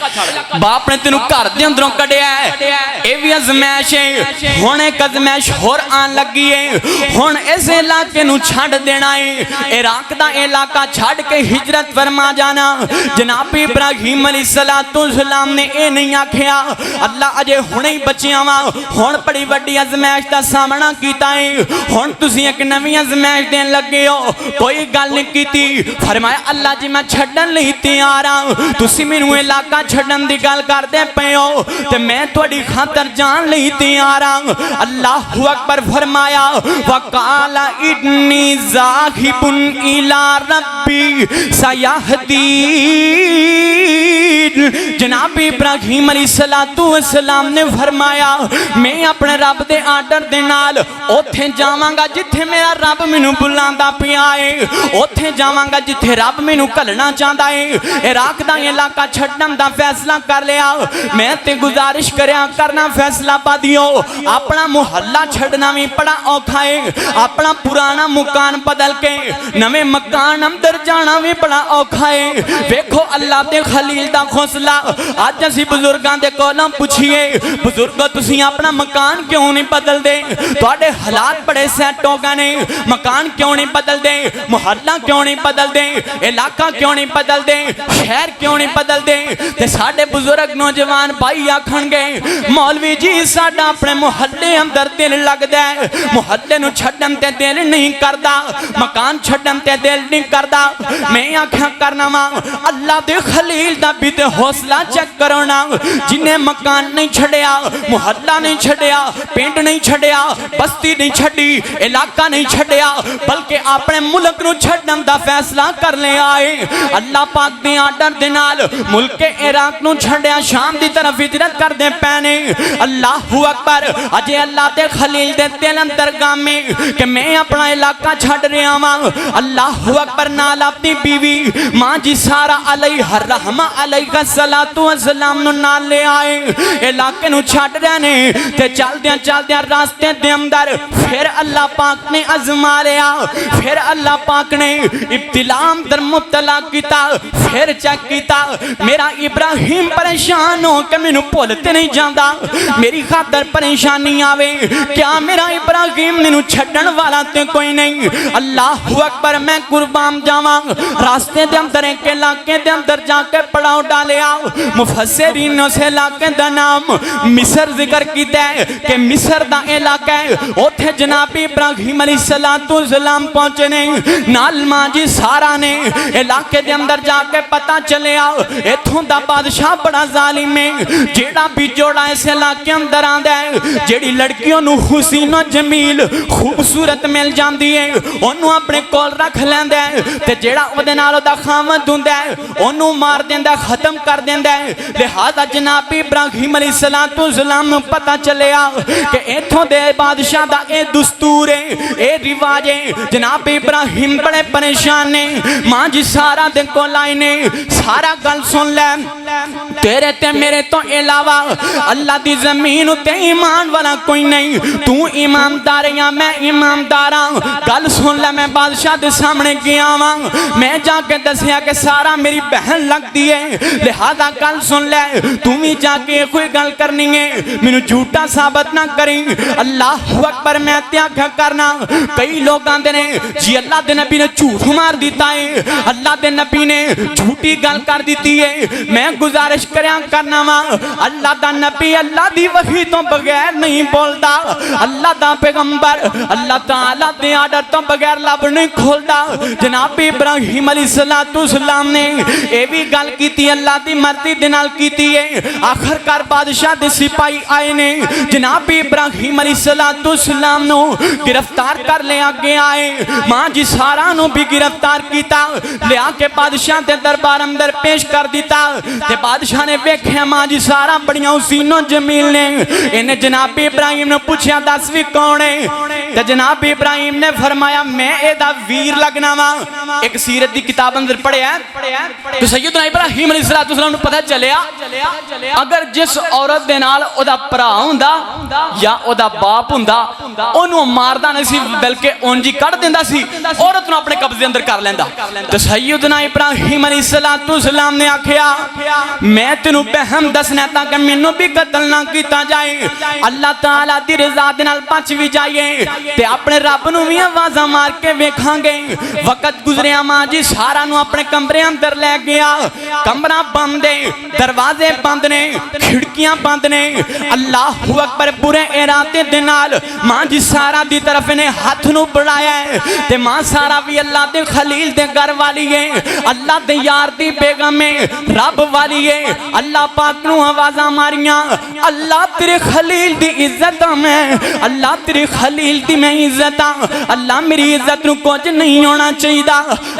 باپ نے تینوں گھر دے اندروں کڈیا ہے، اے وی ازمیش ہے، ہون ایک ازمیش ہور آن لگی ہے، ہون اس علاقے نو چھاڑ دینا ہے، عراق دا علاقہ چھاڑ کے ہجرت فرما جانا۔ جناب ابراہیم علیہ السلام نے اے نہیں آکھیا اللہ اجے ہونے ہی بچیاں وا، ہون بڑی وڈی ازمیش دا سامنا سامنا کیتا ہے ہن تسی ایک نویں آزمائش دین لگے ہو کوئی گل نہیں کیتی فرمایا اللہ جی میں چھڈن لئی تیار ہاں تسی مینوں علاقہ چھڈن دی گل کردے پئے ہو تے میں تہاڈی خاطر جان لئی تیار ہاں اللہ اکبر فرمایا وقال انی ذاہب الی ربی سیہدین جناب ابراہیم علیہ السلام نے فرمایا میں اپنے رب دے آرڈر دے نال اوتھے جاواں گا جتھے میرا رب مینوں بلاندا پیا ہے اوتھے جاواں گا جتھے رب مینوں کلنا چاہندا ہے عراق دا علاقہ چھڈن دا فیصلہ کر لیا میں تے گزارش کرنا فیصلہ پادیو اپنا محلہ چھڈنا بھی بڑا اوکھا ہے اپنا پرانا مکان بدل کے نویں مکان اندر جانا بھی بڑا اوکھا ہے دیکھو اللہ دے خلیل دا حوصلہ آج اسی بزرگاں دے کولوں پوچھئے بزرگو تسی اپنا مکان کیوں نہیں بدل دے تواڈے حالات بڑے سیٹ ہو گئے نے مکان کیوں نہیں بدل دے محلہ کیوں نہیں بدل دے علاقہ کیوں نہیں بدل دے شہر کیوں نہیں بدل دے تے ساڈے بزرگ نوجوان بھائی آکھن گے مولوی جی ساڈا اپنے محلے اندر دل لگدا ہے محلے نو چھڈن تے دل نہیں کردا مکان چھڈن تے دل نہیں کردا میں آکھاں کرنا وا اللہ دے خلیل دا بھی تے حوصلہ چیک کرو نا جنہیں مکان نہیں چھڑیا محلہ نہیں چھڑیا پینڈ نہیں چھڑیا بستی نہیں چھڑی علاقہ نہیں چھڑیا بلکہ اپنے ملک نو چھڑن دا فیصلہ کر لے آئے اللہ پاک دے آرڈر دے نال ملک عراق نو چھڑیا شام دی طرف ہجرت کر دے پینے اللہ اکبر اجے اللہ دے خلیل دے دل اندر گامے کہ میں اپنا علاقہ چھڑ رہا ہوں اللہ اکبر نال اپنی بیوی ماں جی سارا علیہ الرحمہ علیہ السلام نو نال لے آئے علاقے نو چھڑ رہنے تے چل دیاں راستے دے اندر پھر اللہ پاک نے ازما لیا پھر اللہ پاک نے ابتلاء در مبتلا کیتا پھر چیک کیتا میرا ابراہیم پریشان ہو کہ میں نو بھولتے نہیں جاندا میری خاطر پریشانی آوے کیا میرا ابراہیم نے نو چھڈن والا تے کوئی نہیں اللہ اکبر میں قربان جاواں راستے دے اندر ایک علاقے دے اندر جا کے پڑاؤ ڈالیا مفسرین اس علاقے دا نام مصر ذکر کیتا ہے کہ مصر دا علاقہ ہے اوتھے جناب ابراہیم علیہ السلام پہنچے نے نال ماں جی سارا نے علاقے دے اندر جا کے پتہ چلیا ایتھوں دا بادشاہ بڑا ظالم ہے جیڑا بھی جوڑا اس علاقے اندر آندا ہے جیڑی لڑکیوں نو حسین و جمیل خوبصورت مل جاندی ہے اونوں اپنے کول رکھ لیندا ہے تے جیڑا او دے نال دا خاوند ہوندا ہے اونوں مار دیندا ختم کر دیندا ہے لہذا جناب ابراہیم علیہ السلام نو پتہ چلیا کہ ایتھوں دے بادشاہ دا اے دستور ہے اے رواج ہے جناب ابراہیم بڑے پریشان نے ماں جی سارا دے کول آئے نے سارا گل سن لے تیرے تے میرے تو علاوہ اللہ دی زمین تے ایمان والا کوئی نہیں تو ایماندار یا میں ایماندار ہاں گل سن لے میں بادشاہ دے سامنے گیا ہاں میں جا کے دسیا کہ سارا میری بہن لگ دی ہے لہذا گل سن لے تم ہی جا کے کوئی گل کرنی ہے مینو جھوٹا ثابت نہ کریں اللہ اکبر میں تیاکھا کرنا کئی لوگ آندے نے جی اللہ دے نبی نے جھوٹ مار دیتا ہے اللہ دے نبی نے جھوٹی گل کر دیتی ہے میں گزارش کرنا وا اللہ دا نبی اللہ دی وحی تو بغیر نہیں بولتا اللہ دا پیغمبر اللہ تعالی دے آرڈر تو بغیر لب نہیں کھولتا جناب ابراہیم علیہ السلام نے اے بھی گل کیتی اللہ دی مرضی دے نال کیتی ہے آخر کار بادشاہ دے سپاہی آئے نے جناب ابراہیم علیہ السلام نو گرفتار کر لے آگے آئے ماں جی سارا نو بھی گرفتار کیتا لے آکے بادشاہ دے دربار اندر پیش کر دیتا تے بادشاہ نے ویکھیا ماں جی سارا بڑیاں حسین و جمیل نے انہیں جناب ابراہیم نے پوچھیا دس وی کون ہے تے جناب ابراہیم نے فرمایا میں اے دا ویر لگنا وا ایک سیرت دی کتاب اندر پڑھیا تو سیدنا ابراہیم علیہ السلام نو پتہ چلیا اگر جس عورت دے نال او دا بھرا ہوندا یا او دا باپ ہوندا اونوں ماردا نہیں سی بلکہ اونجی کڈ دیندا سی عورت نو اپنے قبضے اندر کر لیندا تے سیدنا ابراہیم علیہ السلام نے آکھیا میں تینوں بہم دسنا تاکہ مینوں بھی قتل نہ کیتا جائے اللہ تعالی دی رضا دے نال بچ وی جائے تے اپنے رب نو بھی آوازاں مار کے ویکھاں گے وقت گزریا ماں جی سارا نو اپنے کمرے اندر لے گیا کمرہ بند ہے دروازے بند نے کھڑکیاں بند نے اللہ اکبر پورے ارادے دے نال ماں جی سارا دی طرف نے ہاتھ نو بڑھایا ہے تے ماں سارا بھی اللہ دے خلیل دے گھر والی ہے اللہ دے یار دی بیگم ہے رب والی ہے اللہ پاک نو آوازاں ماریاں اللہ تیرے خلیل دی عزت میں اللہ تیرے خلیل دی میں عزت اللہ میری عزت نو کچھ نہیں ہونا چاہیے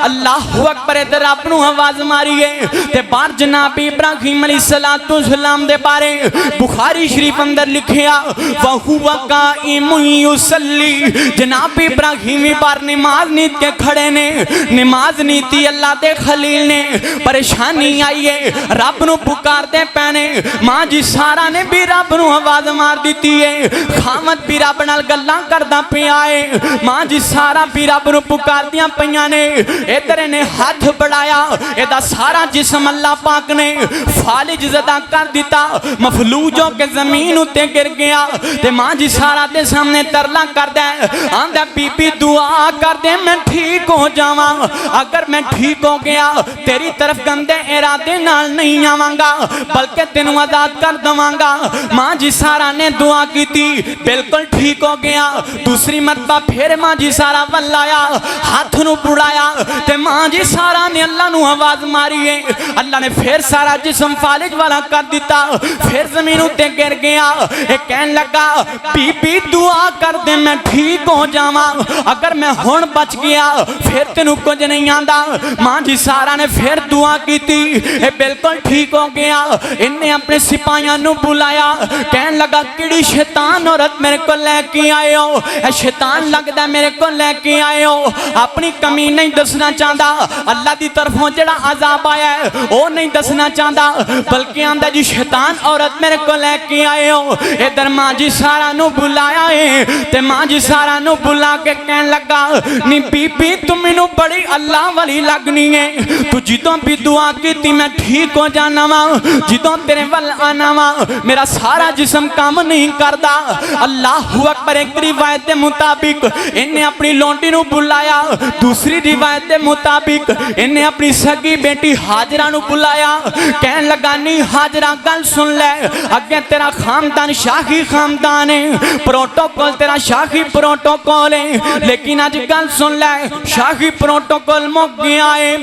اللہ اکبر ادھر رب نو آواز ماری ہے تے بار جناب ابراہیم علیہ السلام دے بارے بخاری شریف اندر لکھیا وَهُوَ قَائِمٌ يُصَلِّي جناب ابراہیم بار نماز نیت کے کھڑے نے نماز نیتی اللہ دے خلیل نے پریشانی آئی ہے رب نو پکار دے پینے ماں جی سارا نے بھی رب نو آواز مار دیتی ہے خامت بھی رب نال گلاں کردہ پہ آئے ماں جی سارا بھی رب نو پکار دیا پیاں نے ادھر نے ہاتھ بڑھایا ایدہ سارا جسم اللہ پاک نے فالج زدہ کر دیتا مفلوجوں کے زمین اتے گر گیا تے ماں جی سارا دے سامنے ترلا کر دے آندہ بی بی دعا کر دے میں ٹھیک ہو جاواں اگر میں ٹھیک ہو گیا تیری طرف گندے ارادے نال نہیں آوانگا بلکہ تینوں آزاد کر دوانگا ماں جی سارا نے دعا کی تھی بالکل ٹھیک ہو گیا دوسری مرتبہ پھر ماں جی سارا ولایا ہاتھ نو بڑھایا تے ماں جی سارا نے اللہ نو آواز ماری ہے اللہ نے پھر سارا جسم فالج والا کر دیتا پھر زمین اتے گر گیا ایک کہن لگا بی بی دعا کر دے میں ٹھیک ہو جاواں اگر میں ہون بچ گیا پھر تینوں کچھ نہیں آندا ماں جی سارا نے پھر دعا کی تھی اے بالکل ٹھیک ہو گیا انہیں اپنے سپاہیاں نو بلایا کہن لگا کیڑی شیطان عورت میرے کو لے کے آئے ہو اے شیطان لگدا میرے کو لے کے آئے ہو اپنی کمی نہیں دسنا چاہتا اللہ دی طرفوں جڑا عذاب آیا ہے وہ نہیں دسنا چاہتا بلکہ آندہ جی شیطان عورت میرے کو لے کے آئے ہو ادھر ماں جی سارا نو بلایا ہے تے ماں جی سارا نو بلا کے کہن لگا نی بی بی تم انو بڑی اللہ والی لگنی ہے تو جدوں بھی دعا کی تھی میں ٹھیک ہو جانا وا جدوں تیرے ول آنا وا میرا سارا جسم کام نہیں کردا اللہ اکبر ایک روایت دے مطابق انہیں اپنی لونڈی نو بلایا دوسری روایت دے مطابق انہیں اپنی سگی بیٹی حاجرہ نو بلایا کہن لگا نہیں حاجرہ گل سن لے اگے تیرا خاندان شاہی خاندان ہے پروٹوکول تیرا شاہی پروٹوکول ہے لیکن آج گل سن لے شاہی پروٹوکول مک گیا ہے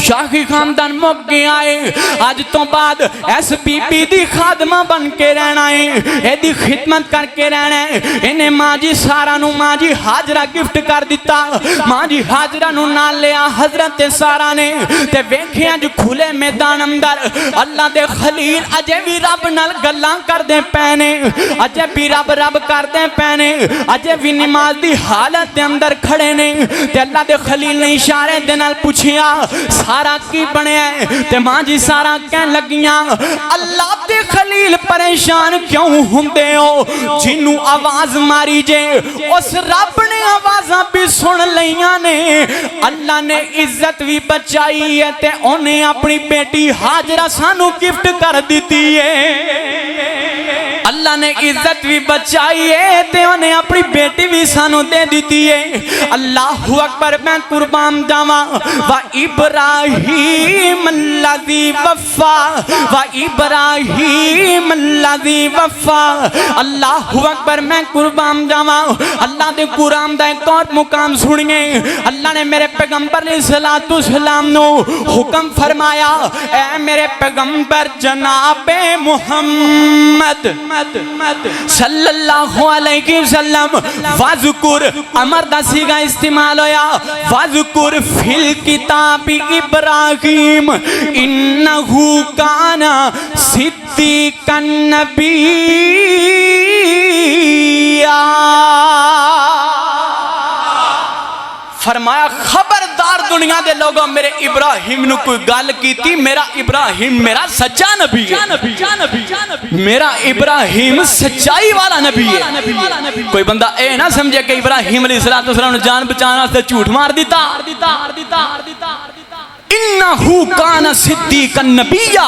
شاہی خاندان مک گیا ہے آج تو بعد ایس پی پی دی خادمہ بن کے رہنا ہے اے دی خدمت کر کے رہنا ہے انہیں ماں جی سارا نو ماں جی حاجرہ گفٹ کر دیتا ماں جی حاجرہ نو نال لیا حضرت سارا نے تے ویکھیاں جو کھلے میدان اندر اللہ دے خلیل اجے بھی رب نال گلاں کر دے پینے اجے بھی رب کر دے پینے اجے بھی نماز دی حالت دے اندر کھڑے نے تے اللہ دے خلیل نے اشارے دے نال پوچھیا سارا کی بنے ہے تے ماں جی سارا کہن لگیاں اللہ دے خلیل پریشان کیوں ہوندے ہو جنوں آواز ماری جے اس رب نے آوازاں بھی سن لیاں نے اللہ نے عزت بھی بچائی ہے تے انہیں اپنی بیٹی حاجرہ سانو گفٹ کر دیتی ہے اللہ نے عزت بھی بچائی ہے تے انہیں اپنی بیٹی بھی سانو دے دیتی ہے اللہ اکبر میں قربان جاواں و ابراہیم الذی وفا و ابراہیم الذی وفا اللہ اکبر میں قربان جاواں اللہ دے قرآن دا ایک اور مقام سنیے اللہ نے میرے پیغمبر علیہ السلام نو حکم فرمایا اے میرے پیغمبر جناب محمد صلی اللہ علیہ وسلم وذکر امر دا سیغہ استعمال ہویا وذکر فی الکتاب ابراہیم انہو کانا صدیقا نبیّا فرمایا خبردار دنیا دے لوگوں میرے ابراہیم نو کوئی گال کی تھی میرا ابراہیم میرا سچا نبی ہے میرا ابراہیم سچائی والا نبی ہے کوئی بندہ اے نہ سمجھے کہ ابراہیم علیہ السلام نے جان بچانا سے جھوٹ مار دیتا انہو کان صدیقا نبیّا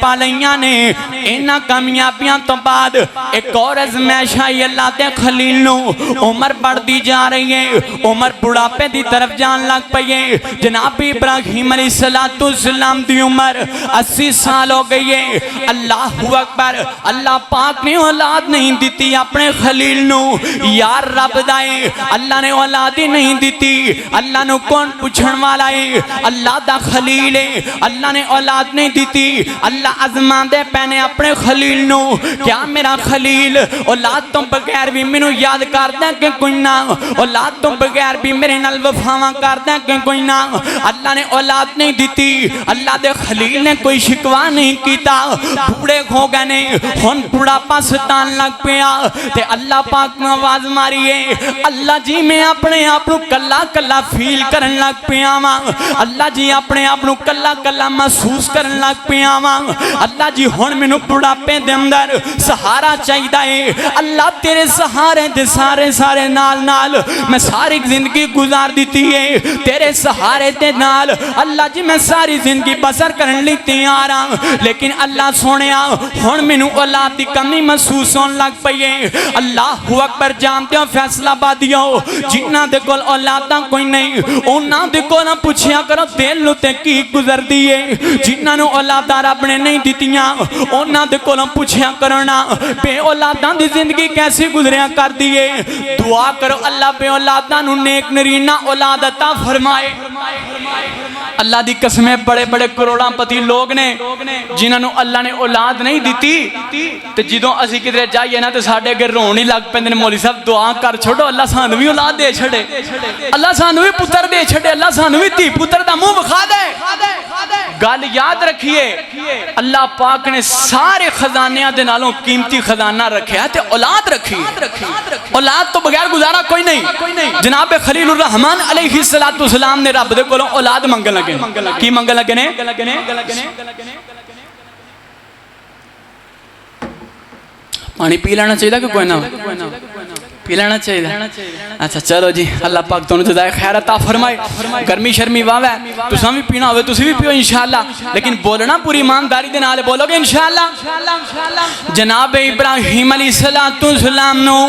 پا لیاں نے انہاں کامیابیاں تو بعد ایک اور ازمائش آئی اللہ دے خلیل نو عمر بڑھتی جا رہی ہے عمر بڑھاپے دی طرف جان لگ پئی ہے جناب ابراہیم علیہ السلام دی عمر 80 سال ہو گئی ہے اللہ اکبر اللہ پاک نے اولاد نہیں دیتی اپنے خلیل نو یار رب دائے اللہ نے اولاد ہی نہیں دیتی اللہ نے کون پوچھن والا ہے اللہ دا خلیل ہے اللہ نے اولاد نہیں دیتی اللہ ازمان دے پہنے اپنے خلیل نو کیا میرا خلیل اولاد تو بغیر بھی میں یاد کردہ کہ کوئی نہ اولاد تو بغیر بھی میرے نال وفاواں کردہ کہ کوئی نہ اللہ نے اولاد نہیں دیتی اللہ دے خلیل نے کوئی شکوا نہیں کیتا بوڑے ہو گئے نے ہن بوڑا پاستان لگ پیا تے اللہ پاک نے آواز ماری ہے اللہ جی میں اپنے آپ نو کلا کلا فیل کرن لگ پیا وا اللہ جی اپنے آپ نو کلا کلا محسوس کرن لگ پیا وا اللہ جی ہن مینوں بڑھاپے دے اندر سہارا چاہیدا ہے اللہ تیرے سہارے دے سارے نال میں ساری زندگی گزار دیتی ہے تیرے سہارے دے نال اللہ جی میں ساری زندگی بسر کرن لی تیار ہاں لیکن اللہ سونیا ہن مینوں اولاد دی کمی محسوس ہون لگ پئی ہے اللہ اکبر جانتے ہو فیصلہ بادیو جنہاں دے کول اولاداں کوئی نہیں انہاں دے کول پوچھیا کرو دل تے کی گزر دی ہے جنہاں نو اولاداں رب نے نہیں دتیاں انہاں دے کول پوچھیا کرنا بے اولاداں دی زندگی کیسی گزریا کر دیئے دعا کرو اللہ بے اولاداں نو نیک نرینہ اولاد عطا فرمائے اللہ دی قسمیں بڑے بڑے کروڑاں پتی لوگ نے جنہاں نو اللہ نے اولاد نہیں دیتی تے جدوں اسی کدھر جائیے نا تے ساڈے اگے رون ہی لگ پیندے نے مولوی صاحب دعا کر چھوڑو اللہ سانو بھی اولاد دے چھڑے اللہ سانو بھی پتر دے چھڑے اللہ سانو بھی تی پتر دا منہ بکھا دے گل یاد رکھیے اللہ پاک نے سارے خزانیاں دے نالوں قیمتی خزانہ رکھیا تے اولاد رکھی اولاد تو بغیر گزارا کوئی نہیں جناب خلیل الرحمن علیہ السلام نے رب دے کولوں اولاد منگن لگے کی منگن لگے نے پانی پی لینا چاہیے کہ کوئی نہ پی لینا چاہیے اچھا چلو جی اللہ پاک تونوں جزائے خیر عطا فرمائے گرمی شرمی واوے تساں بھی پینا ہوئے تسی بھی پیو انشاءاللہ لیکن بولنا پوری ایمانداری دے نال بولو گے انشاءاللہ جناب ابراہیم علیہ السلام نو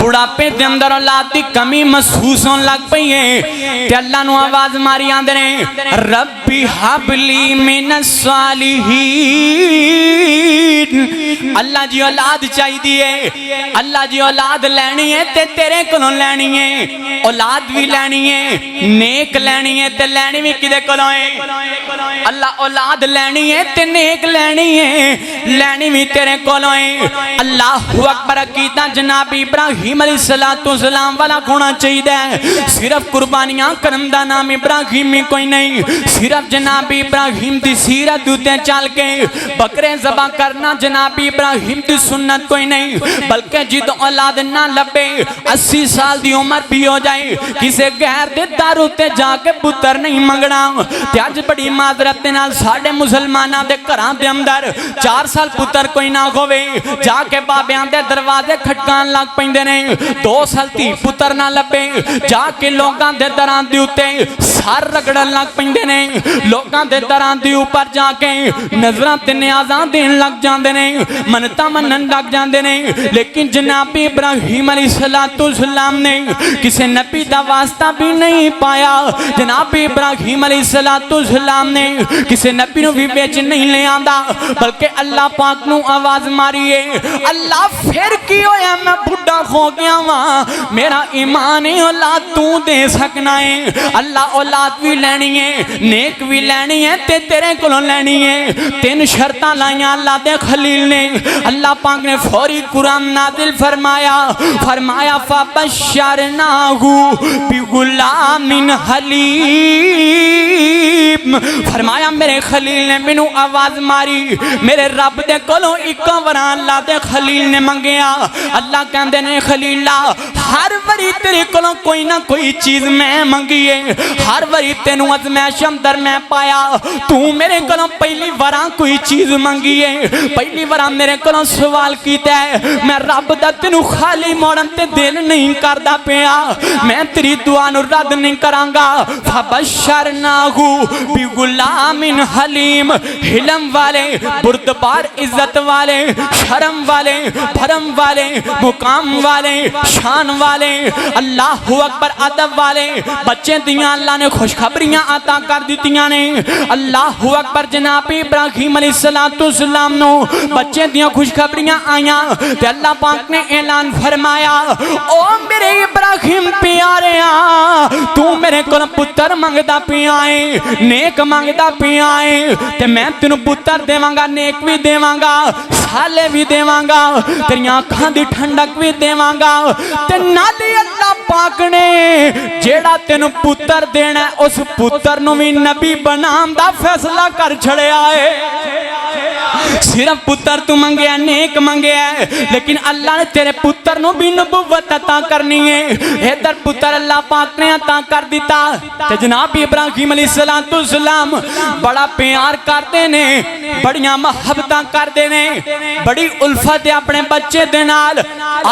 بڑھاپے دے اندر اولاد دی کمی محسوس ہون لگ پئی ہے تے اللہ نو آواز ماری آندے نے ربی ہب لی من الصالحین اللہ جی اولاد چاہیے اللہ جی اولاد لینی ہے تے تیرے کولوں لینی ہے اولاد بھی لینی ہے نیک لینی ہے تے لینی بھی کدے کولوں ہے اللہ اولاد لینی ہے تے نیک لینی ہے لینی بھی تیرے کولوں ہے اللہ اکبر کیتا جناب ابراہیم علیہ السلام والا ہونا چاہیے صرف قربانیاں کرن دا نام ابراہیم میں کوئی نہیں صرف جناب ابراہیم دی سیرت تے چل کے بکرے ذبح کرنا جناب ابراہیم دی سنت کوئی نہیں بلکہ جد اولاد نہ لبے 80 سال دی عمر بھی ہو جائے کسے غیر دے دارو تے جا کے پتر نہیں منگنا تے اج بڑی معذرت نال ساڈے مسلماناں دے گھراں دے اندر 4 سال پتر کوئی نہ ہوے جا کے بابیاں دے دروازے کھٹکان لگ پیندے نے 2 سال تی پتر نہ لبے جا کے لوکاں دے دراں دے اوتے سر رگڑن لگ پیندے نے لوکاں دے دراں دے اوپر جا کے نظراں تے نیازاں دین لگ جاندے نے منتاں منن لگ جاندے نے لیکن جناب ابراہیم علیہ السلام نے کسی نبی دا واسطہ بھی نہیں پایا جناب ابراہیم علیہ السلام نے کسی نبی نو بھی بیچ نہیں لے آندا بلکہ اللہ پاک نو آواز ماری ہے اللہ پھر کی ہویا میں بڑھا ہو گیا وہاں میرا ایمان اولاد تو دے سکنا ہے اللہ اولاد بھی لینی ہے نیک بھی لینی ہے تے تیرے کولوں لینی ہے 3 شرطاں لائیاں اللہ دے خلیل نے اللہ پاک نے فوری قرآن نازل فرمایا فَبَشَّرْنَاهُ بِغُلَامٍ حَلِيمٍ فرمایا میرے خلیل نے مینوں آواز ماری میرے رب دے کولوں ایک وارا اللہ دے خلیل نے منگیا اللہ کہندے نے خلیلا ہر وری تیرے کولوں کوئی نہ کوئی چیز میں منگی ہے، ہر وری تینوں ازمائش اندر میں پایا، تو میرے کولوں پہلی وراں کوئی چیز منگی ہے، پہلی وراں میرے کولوں سوال کیتا ہے، میں رب دا تینوں خالی موڑن تے دل نہیں کردا پیا، میں تیری دعا نو رد نہیں کرانگا۔ فبشرناہو بغلام حلیم، حلم والے، بردبار، عزت والے، شرم والے، بھرم والے، مقام والے، شان والے، اللہ اکبر، ادب والے بچے دیاں اللہ نے خوشخبریاں عطا کر دیتیاں نے۔ اللہ اکبر، جناب ابراہیم علیہ السلام نو بچے دیاں خوشخبریاں آیاں تے اللہ پاک نے اعلان فرمایا، او میرے ابراہیم پیاریاں، تو میرے کول پتر منگدا پیا ہے، نیک منگدا پیا ہے تے میں تینوں پتر دیواں گا، نیک بھی دیواں گا، سالے بھی دیواں گا، تیریاں اکھاں دی ٹھنڈک بھی دیواں گا، تے نالی اللہ پاک نے جیڑا تینوں پتر دینا ہے اس پتر نو بھی نبی بنام دا فیصلہ کر چھڑیا ہے۔ صرف پتر تو منگیا، نیک منگیا ہے، لیکن اللہ نے تیرے پتر نو بھی نبوت عطا کرنی ہے۔ ادھر پتر اللہ پاک نے عطا کر دیتا تے جناب ابراہیم علیہ السلام بڑا پیار کرتے نے، بڑیاں محبتاں کرتے نے، بڑی الفت اپنے بچے دے نال۔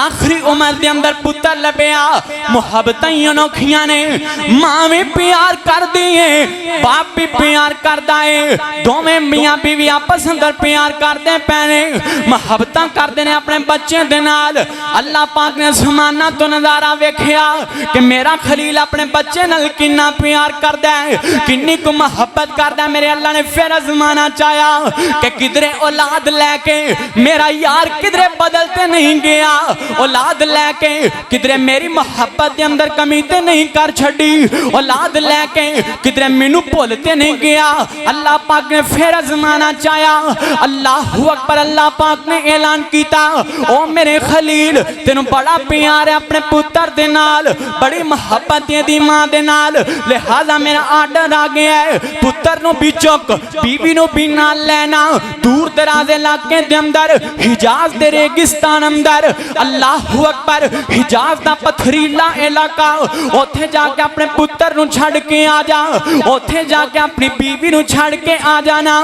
آخری عمر دے اندر پتر لبیا، محبتاں انوکھیاں نے، ماں بھی پیار کر دیئے، باپ بھی پیار کردہ ہے، دو میں میاں بیوی آپس اندر پیار کردے پہنے، محبتاں کردے نے اپنے بچے دے نال۔ اللہ پاک نے زمانہ تو نظارہ ویکھیا کہ میرا خلیل اپنے بچے نال کننا پیار کردہ ہے، کنی کو محبت کردہ ہے۔ میرے اللہ نے پھر زمانہ چاہیا کہ کدرے اولاد لے کے میرا یار کدرے بدلتے نہیں گیا، اولاد لے کے کدرے میری محبت دے اندر کمی تے نہیں کر چھڑی، اولاد لے کے کدرے مینوں بھولتے نہیں گیا۔ اللہ پاک نے پھر زمانہ چاہیا، اللہ اکبر، اللہ پاک نے اعلان کیتا، او میرے خلیل تینوں بڑا پیار ہے اپنے پتر دے نال، بڑی محبت دی ماں دے نال، لہذا میرا آرڈر آ گیا ہے، پتر نو بھی چک، بیوی نو بھی نال لینا، دور دراز علاقے دے اندر، حجاز دے ریگستان اندر، اللہ اکبر، حجاز دا پتھریلا علاقہ، اوتھے جا کے اپنے پتر نو چھڑ کے آ جا، اوتھے جا کے اپنی بیوی نو چھڑ کے آ جانا۔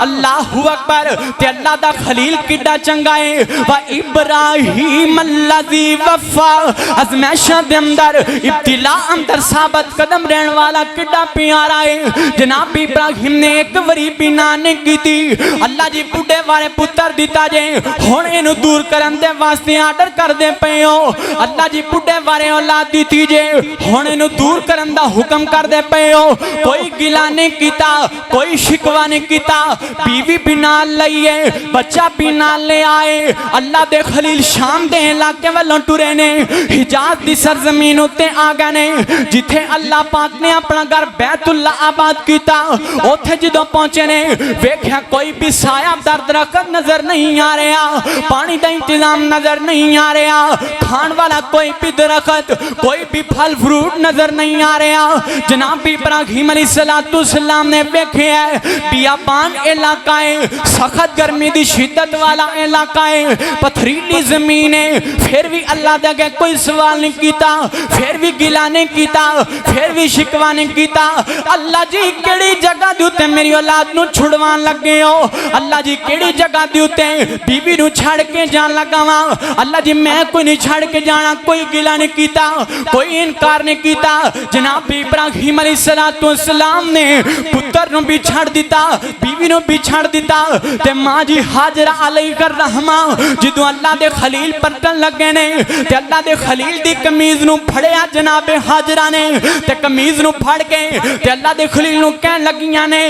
اللہ اکبر، تے اللہ دا خلیل کڈا چنگا ہے، وَإِبْرَاهِيمَ الَّذِي وَفَّى، ازمائشہ دے اندر، ابتلاء اندر ثابت قدم رہن والا کڈا پیارا ہے۔ جناب ابراہیم نے ایک وری بنا نہیں کی تھی، اللہ جی بڑھے والے پتر دیتا جے، ہن اینو دور کرن دے واسطے آرڈر کر دے پئے ہو، اللہ جی بڑھے والے اولاد دیتی جے، ہن اینو دور کرن دا حکم کر دے پئے ہو۔ کوئی گلہ نہیں کیتا، کوئی شکوہ نہیں کیتا، بیوی بھی نال لئیے، بچہ بھی نال لے آئے۔ اللہ دے خلیل شام دے علاقے والوں ٹورے نے، حجاز دی سرزمین ہوتے آگا نے، جتھے اللہ پاک نے اپنا گھر بیت اللہ آباد کیتا، اوتھے جدوں پہنچے نے، ویکھیا کوئی بھی سایہ در درخت نظر نہیں آ رہا، پانی دا انتظام نظر نہیں آ رہا، کھان والا کوئی بھی درخت، کوئی بھی پھل فروٹ نظر نہیں آ رہا۔ جناب ابراہیم علیہ السلام نے ویکھیا ہے، بیابان علاقہ ہے، سخت گرمی دی شدت والا علاقہ ہے، پتھریلی زمین ہے، پھر بھی اللہ دے گئے کوئی سوال نہیں کیتا، پھر بھی گلہ نہیں کیتا، پھر بھی شکوہ نہیں کیتا۔ اللہ جی کیڑی جگہ دیوتے میری اولاد نو چھڑوان لگے ہو، اللہ جی کیڑی جگہ دیوتے بیوی نو چھڑ کے جان لگا ہاں، اللہ جی میں کوئی نہیں چھڑ کے جانا، کوئی گلہ نہیں کیتا، کوئی انکار نہیں کیتا۔ جناب ابراہیم علیہ السلام نے پتر نو بھی چھڑ دیتا، بیوی نو بھی چھڑ دیتا، تے ماں جی حاجرہ علیہ الرحمہ جدو اللہ دے خلیل پرٹن لگے نے، تے اللہ دے خلیل دی کمیز نو پھڑیا جناب حاجرہ نے، تے کمیز نو پھڑ کے تے اللہ دے خلیل نو کہن لگیاں نے،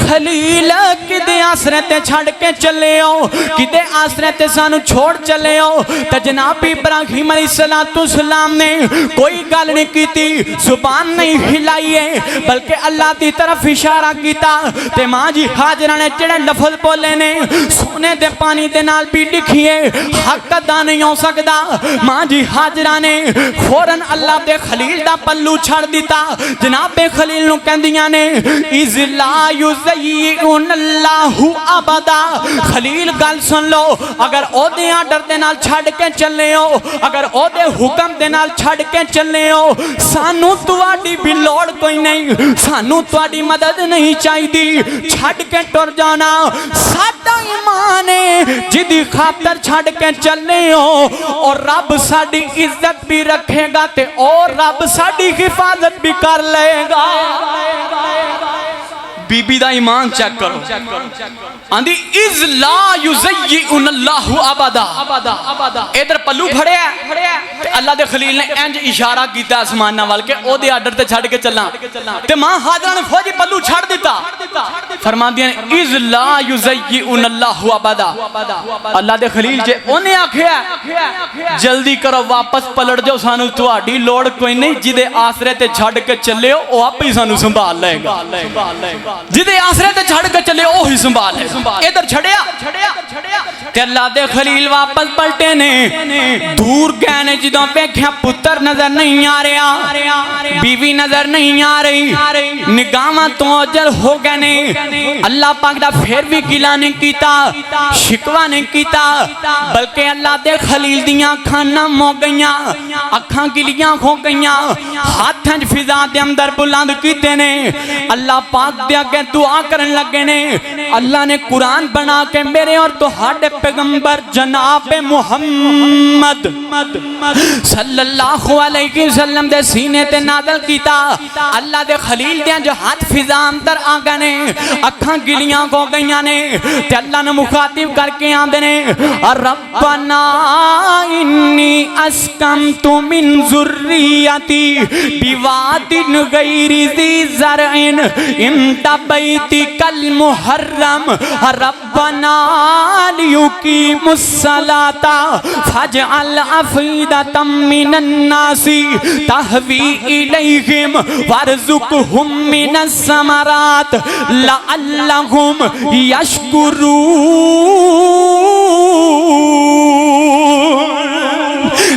خلیل کدے آسرے تے چھڑ کے چلے ہو، کدے آسرے تے سانو چھوڑ چلے ہو۔ تے جناب ابراہیم علیہ السلام نے کوئی گل نہیں کیتی، زبان نہیں ہلائیے، بلکہ اللہ دی طرف اشارہ کیتا، تے ماں جی حاجرہ نے جڑے لفظ بولے نے، سونے دے پانی دے نال بھی لکھیے حق ادا نہیں ہو سکدا ماں جی حاجرہ نے فوراً اللہ دے خلیل دا پلو چھڑ دیتا جناب خلیل نو کہندیاں نے اذ لا یزیئن اللہ ابدا خلیل گل سن لو اگر او دے آرڈر دے نال چھڑ کے چلے ہو اگر او دے حکم دے نال چھڑ کے چلے ہو سانو تواڈی بھی لوڑ کوئی نہیں سانو تواڈی مدد نہیں چاہی دی چھڑ کے ٹر جانا ساڈا ایمان ہے جدی خاطر چھڑ کے چلے ہو اور رب ساڈی عزت بھی رکھے گا تے اور رب ساڈی حفاظت بھی کر لے گا بی بی دا ایمان چیک کرو آندھی اذ لا یزیئن اللہ ابدا ادھر پلو پھڑیا تے اللہ دے خلیل نے انج اشارہ کیتا آسمانہ وال کے او دے آرڈر تے چھڑ کے چلنا تے ماں حاجرہ نے فوجی پلو چھڑ دیتا فرماندیاں نے اذ لا یزیئن اللہ ابدا اللہ دے خلیل جے اونے آکھیا جلدی کرو واپس پلٹ جاؤ سانو تواڈی لوڑ کوئی نہیں جدے آسرے تے چھڑ کے چلے ہو او آپ ہی سانو سنبھال لے گا جدے آسرے تے چھڑ کے چلے او ہی سنبھال لے ادھر چھڑیا تے اللہ دے خلیل واپس پلٹے نے دور گئے نے جدوں ویکھیا پتر نظر نہیں آ رہا بیوی نظر نہیں آ رہی نگاہاں تو اوجل ہو گئے نے اللہ پاک دا پھر بھی گلا نہیں کیتا شکوا نہیں کیتا بلکہ اللہ دے خلیل دیاں اکھاں نم ہو گئیاں اکھاں گلیاں ہو گئیاں ہاتھاں فضا دے اندر بلند کیتے نے اللہ پاک دے اگے دعا کرن لگے نے اللہ نے قرآن بنا کے میرے اور تہاڈے پیغمبر جناب محمد صلی اللہ علیہ وسلم دے سینے تے نازل کیتا اللہ دے خلیل دیاں جو ہاتھ فضا اندر آ گئے نے اکھاں گلیاں ہو گئیاں نے تے اللہ نے مخاطب کر کے آندے نے ربنا انی اسکنت من ذریتی بواد غیر ذی زرع عند بیتک المحرم ربنا لیقیموا الصلاۃ فاجعل افئدۃ من الناس تہوی الیہم وارزقہم من الثمرات لعلہم یشکرون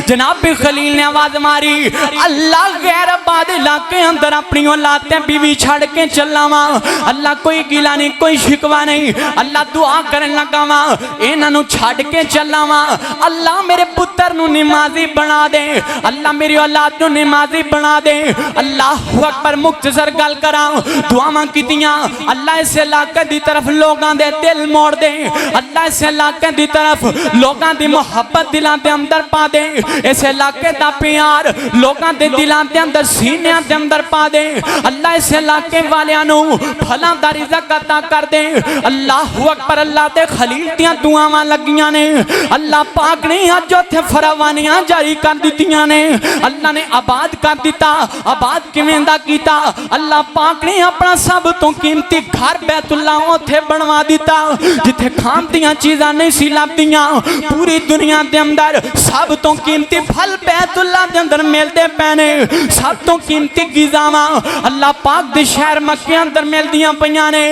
جناب خلیل نے آواز ماری اللہ غیر آباد علاقے اندر اپنی اولادیں بیوی چھڑ کے چلاواں اللہ کوئی گلا نہیں کوئی شکوا نہیں اللہ دعا کرن لگا وا انہاں نو چھڑ کے چلاواں اللہ میرے پتر نو نمازی بنا دے اللہ میری اولاد نو نمازی بنا دے اللہ اکبر مختصر گل کراں دعاواں کیتیاں اللہ اس علاقے دی طرف لوگاں دے دل موڑ دے اللہ اس علاقے دی طرف لوگاں دی محبت دلاں دے اندر پا دے اس علاقے دا پیار لوگاں دے دلاں دے اندر سینیاں دے اندر پا دے اللہ اس علاقے والیاں نو بھلا دا رزق عطا کر دے اللہ اکبر اللہ دے خلیل دیاں دعاواں لگیاں نے اللہ پاک نے اج اوتھے فراوانیاں جاری کر دتیاں نے اللہ نے آباد کر دیتا آباد کیویں دا کیتا اللہ پاک نے اپنا سب تو قیمتی گھر بیت اللہ اوتھے بنوا دیتا جتھے کھان دیاں چیزاں نہیں سی لبدیاں پوری دنیا دے اندر سب تو قیمتی پھل بیت اللہ دے اندر ملدے پینے سب تو قیمتی غذاواں اللہ پاک دے شہر مکے اندر ملدیاں پیاں نے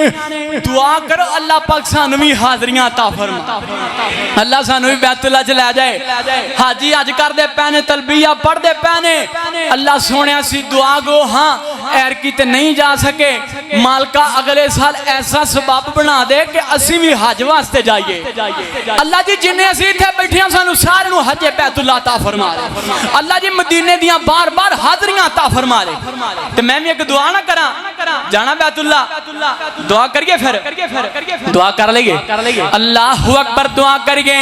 دعا کرو اللہ پاک سانو بھی حاضریاں عطا فرما اللہ سانو بھی بیت اللہ چ لے جائے حاجی اج کر دے پینے تلبیہ پڑھ دے پینے اللہ سونیا سی دعا گو ہاں ایر کی تے نہیں جا سکے مالکہ اگلے سال ایسا سبب بنا دے کہ اسی بھی حج واسطے جائیے اللہ جی جنہیں اسی تھے بیٹھیاں سانو سارے نو حج بیت اللہ عطا فرما دے اللہ جی مدینے دیاں بار بار حاضریاں عطا فرما دے تے میں بھی ایک دعا نہ کراں جانا بیت اللہ دعا کریے پھر دعا کر لئیے اللہ اکبر دعا کریے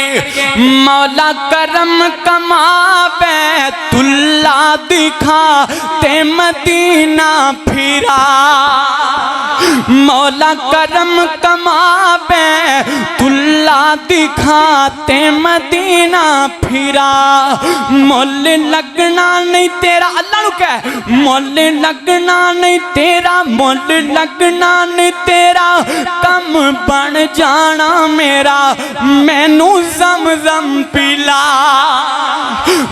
مولا کرم کما بیت اللہ دکھا تے مدینہ پھرا مولا کرم کما بیت اللہ دکھا تے مدینہ پھرا مول لگنا نہیں تیرا اللہ نو کہہ مول لگنا نہیں تیرا مول لگنا نہیں تیرا کم بن جانا میرا مینو زمزم پلا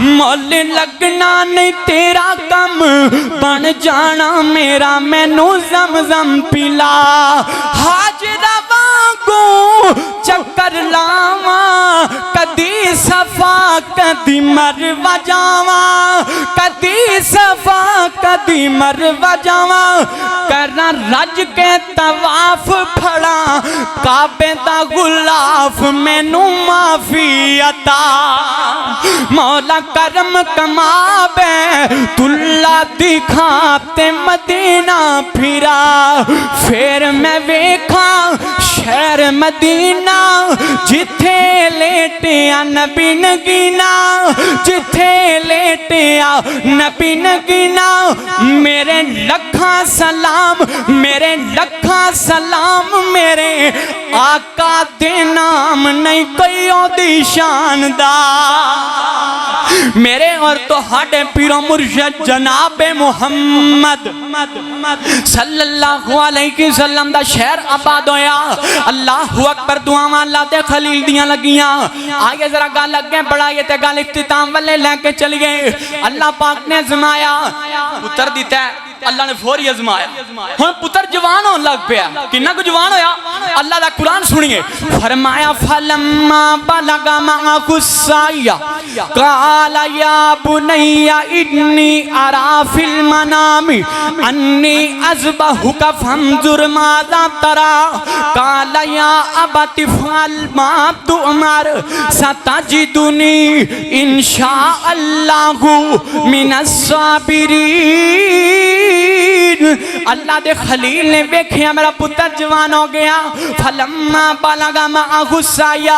مول لگنا نہیں تیرا کم بن جانا میرا مینو زمزم پلا حاجرہ وانگوں چکر کر لاواں کدی صفا کدی مروا جاواں کدی صفا کدی مروا جاواں کرنا رج کے طواف پھڑا کعبے دا غلاف مینوں معافی عطا مولا کرم کما بیت اللہ دکھا تے مدینہ پھرا پھر میں ویکھاں شہر مدینہ جتھے لیٹیا نبی نگینا جتھے لیٹیا نبی نگینا میرے لکھاں سلام میرے لکھاں سلام میرے آقا دے نام نہیں کوئی دی شاندار میرے اور تو ہاڈے پیر و مرشد جناب محمد صلی اللہ علیہ وسلم دا شہر آباد ہویا اللہ اکبر دعاواں اللہ دے خلیل دیاں لگیاں آگے ذرا گل لگ گئے بڑھائیے تے گل اختتام والے لے کے چل گئے اللہ پاک نے ازمایا پتر دیتا ہے اللہ نے فوری ازمایا ہن پتر جوان ہون لگ پیا کنا کو جوان ہویا اللہ دا قرآن سنیے فرمایا فلما بلغ معه السعي قال يا بني إني أرى في المنام أني أذبحك فانظر ماذا ترى قال يا أبت افعل ما تؤمر ستجدني إن شاء الله من الصابرين اللہ دے خلیل نے ویکھیا میرا پتر جوان ہو گیا فلما بلغ معه السعي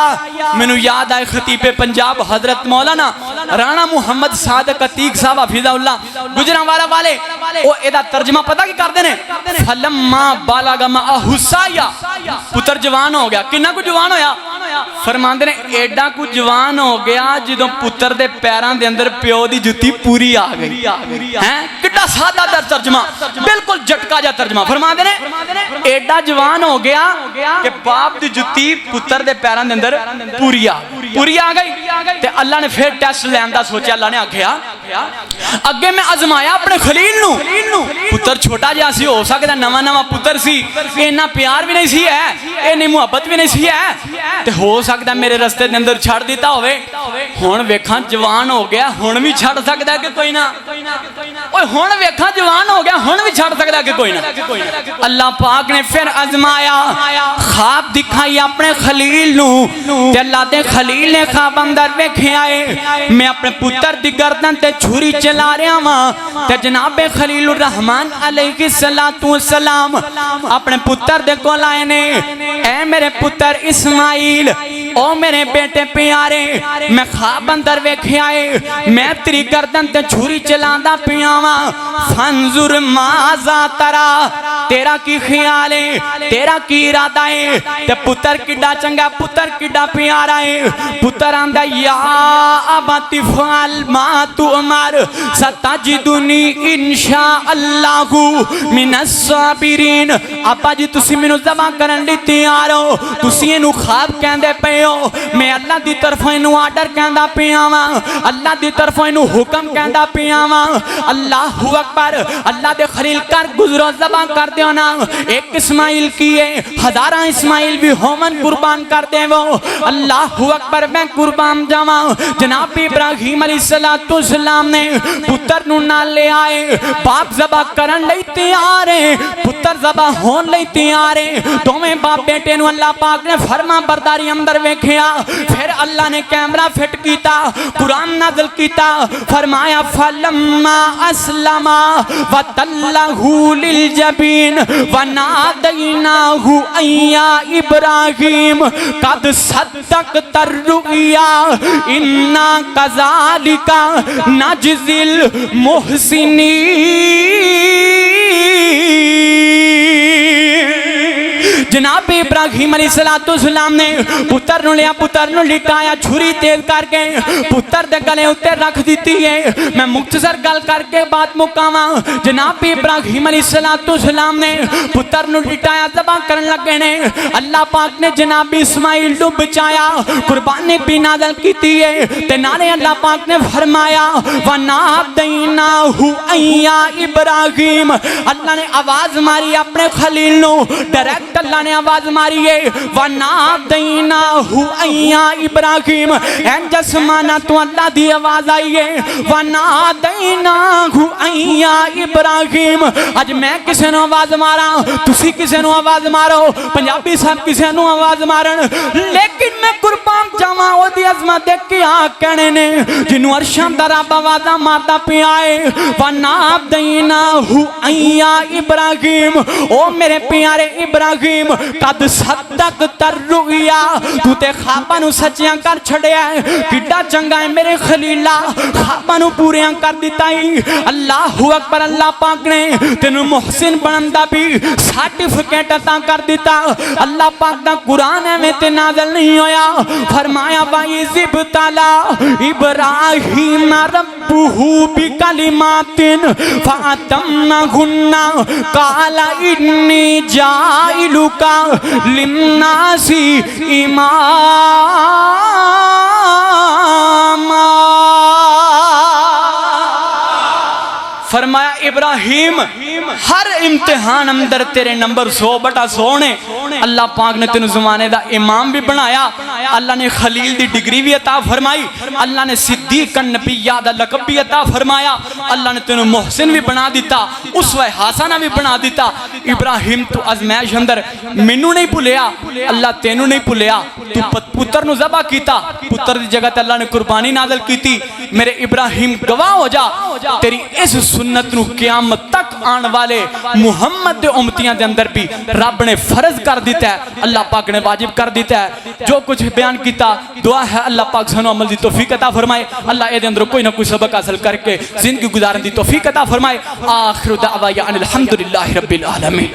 مینوں یاد آئے خطیب پنجاب حضرت مولانا رانا محمد صادق عتیق صاحب حفظہ اللہ گجرانوالہ والے او ایدہ ترجمہ پتہ کی کر دینے فلما بلغ معه السعي پتر جوان ہو گیا کنہ کو جوان ہویا فرمان دینے ایڈا کو جوان ہو گیا جدوں پتر دے پیران دے اندر پیو دی جتی پوری آ گئی کٹا سادہ در ترجمہ بالکل جھٹکا جا ترجمہ فرمان دینے ایڈا جوان ہو گیا کہ باپ دی جتی پتر دے پیران دے اندر پوری آ گئی تے اللہ نے پھر ٹیسٹ لیندہ سوچے اللہ نے آگیا اگے میں ازمایا اپنے خلیل نو پتر چھوٹا جا سی ہو سکتا نواں پتر سی اینا پیار بھی نہیں سی ہے اینی محبت بھی نہیں سی ہے تے ہو سکتا میرے رستے دے اندر چھڑ دیتا ہوئے ہون ویکھاں جوان ہو گیا ہون بھی چھڑ سکتا ہے کہ کوئی نہ ہون ویکھاں جوان ہو گیا ہون بھی چھڑ سکتا ہے کہ کوئی نہ اللہ پاک نے پھر ازمایا خواب دکھائی اپنے خلیل نو تے اللہ دے خلیل نے خواب اندر ویکھے آئے میں اپنے پتر دی گردن تے چھری چلا رہا ہاں تے جناب خلیل الرحمن علیہ السلام اپنے پتر دے کول آئے نے اے میرے پتر اسماعیل او میرے بیٹے پیارے میں خواب اندر ویکھے آئے میں تیری گردن تے چھری چلاندہ پیاواں فانظر ماذا ترا تیرا کی خیال ہے تیرا کی ارادہ ہے تے پتر کڈا چنگا پتر کڈا پیارا ہے پتر آندہ یا ابت افعل ما تؤمر ستجدنی انشاءاللہ من الصابرین ابا جی تسی مینوں ذبح کرن لئی تیار ہو تسی اینو خواب کہندے پئے ہو میں اللہ دی طرفوں اینو آرڈر کہندا پیا واں اللہ دی طرفوں اینو حکم کہندا پیا واں اللہ اکبر اللہ دے خلیل کر گزرو ذبح کر دیو نا ایک اسماعیل کیے ہزاراں اسماعیل بھی ہومن قربان کر دے وہ اللہ اکبر میں قربان جاواں جناب ابراہیم علیہ السلام نے پتر نو نال لے آئے باپ ذبح کرن لئی تیار ہے پتر ذبح ہون لئی تیار ہے دوویں باپ بیٹے نو اللہ پاک نے فرما برداری اندر ویکھیا پھر اللہ نے کیمرہ فٹ کیتا قرآن نازل کیتا فرمایا فلما اسلم وتلہ للجبین ونادیناہ ان یا ابراہیم قد صدقت الرؤیا انا کذالک نجزی المحسنین جناب ابراہیم علیہ السلام نے پتر نو لیا پتر نو لٹایا چھری تیز کر کے پتر دے گلے اتے رکھ دیتی ہے میں مختصر گل کر کے بات مکاواں جناب ابراہیم علیہ السلام نے پتر نو لٹایا ذبح کرن لگے نے اللہ پاک نے جناب اسماعیل نو بچایا قربانی بھی نازل کیتی ہے تے نالے اللہ پاک نے فرمایا وَنَادَيْنَاهُ أَن يَا إِبْرَاهِيمُ اللہ نے آواز ماری اپنے خلیل نو ڈائریکٹ اللہ نے آواز آواز ماریے وَنَادَيْنَاهُ اَيَّا ابراہیم این جسمانہ تو اللہ دی آواز آئیے وَنَادَيْنَاهُ اَيَّا ابراہیم اج میں کسے نو آواز مارا تسی کسے نو آواز مارو پنجابی صاحب کسے نو آواز مارن لیکن میں قربان جاواں او دی عظمت دیکھ کے کہنے نے جنوں عرشاں دا رب آوازاں ماردا پیا اے وَنَادَيْنَاهُ اَيَّا ابراہیم او میرے پیارے ابراہیم قد صدقت الرؤیا تو تے خواباں نو سچیاں کر چھڑیا ہے کڈا چنگا ہے میرے خلیلہ خواباں نو پوریاں کر دیتا ہی اللہ اکبر اللہ پاک نے تینوں محسن بنن دا بھی سرٹیفکیٹ عطا کر دیتا اللہ پاک دا قرآن ہے میں تے نازل نہیں ہویا فرمایا وَإِذِ ابْتَلَى إِبْرَاهِيمَ رَبُّهُ بِكَلِمَاتٍ فَأَتَمَّهُنَّ قَالَ إِنِّي جَاعِلُكَ لِلنَّاسِ إِمَامًا فرمایا ابراہیم ہر امتحان اندر تیرے نمبر 100/100 نے اللہ پاک نے تینوں زمانے دا امام بھی بنایا اللہ نے خلیل دی ڈگری بھی عطا فرمائی اللہ نے صدیق النبیہ دا لقب بھی عطا فرمایا اللہ نے تینوں محسن بھی بنا دیتا اسوہ حسنہ بھی بنا دیتا ابراہیم تو ازمائش اندر مینوں نہیں بھولیا اللہ تینوں نہیں بھولیا تو پتر نو ذبح کیتا پتر دی جگہ تے اللہ نے قربانی نازل کیتی میرے ابراہیم گواہ ہو جا تیری اس سنت نو قیامت تک آن والے محمد دے امتیاں دے اندر بھی رب نے فرض کر دیتا ہے اللہ پاک نے واجب کر دیتا ہے جو کچھ بیان کیتا دعا ہے اللہ پاک سنو عمل دی توفیق عطا فرمائے اللہ اے دے اندر کوئی نہ کوئی سبق حاصل کر کے زندگی گزارن دی توفیق عطا فرمائے آخر دعوایا ان الحمدللہ رب العالمین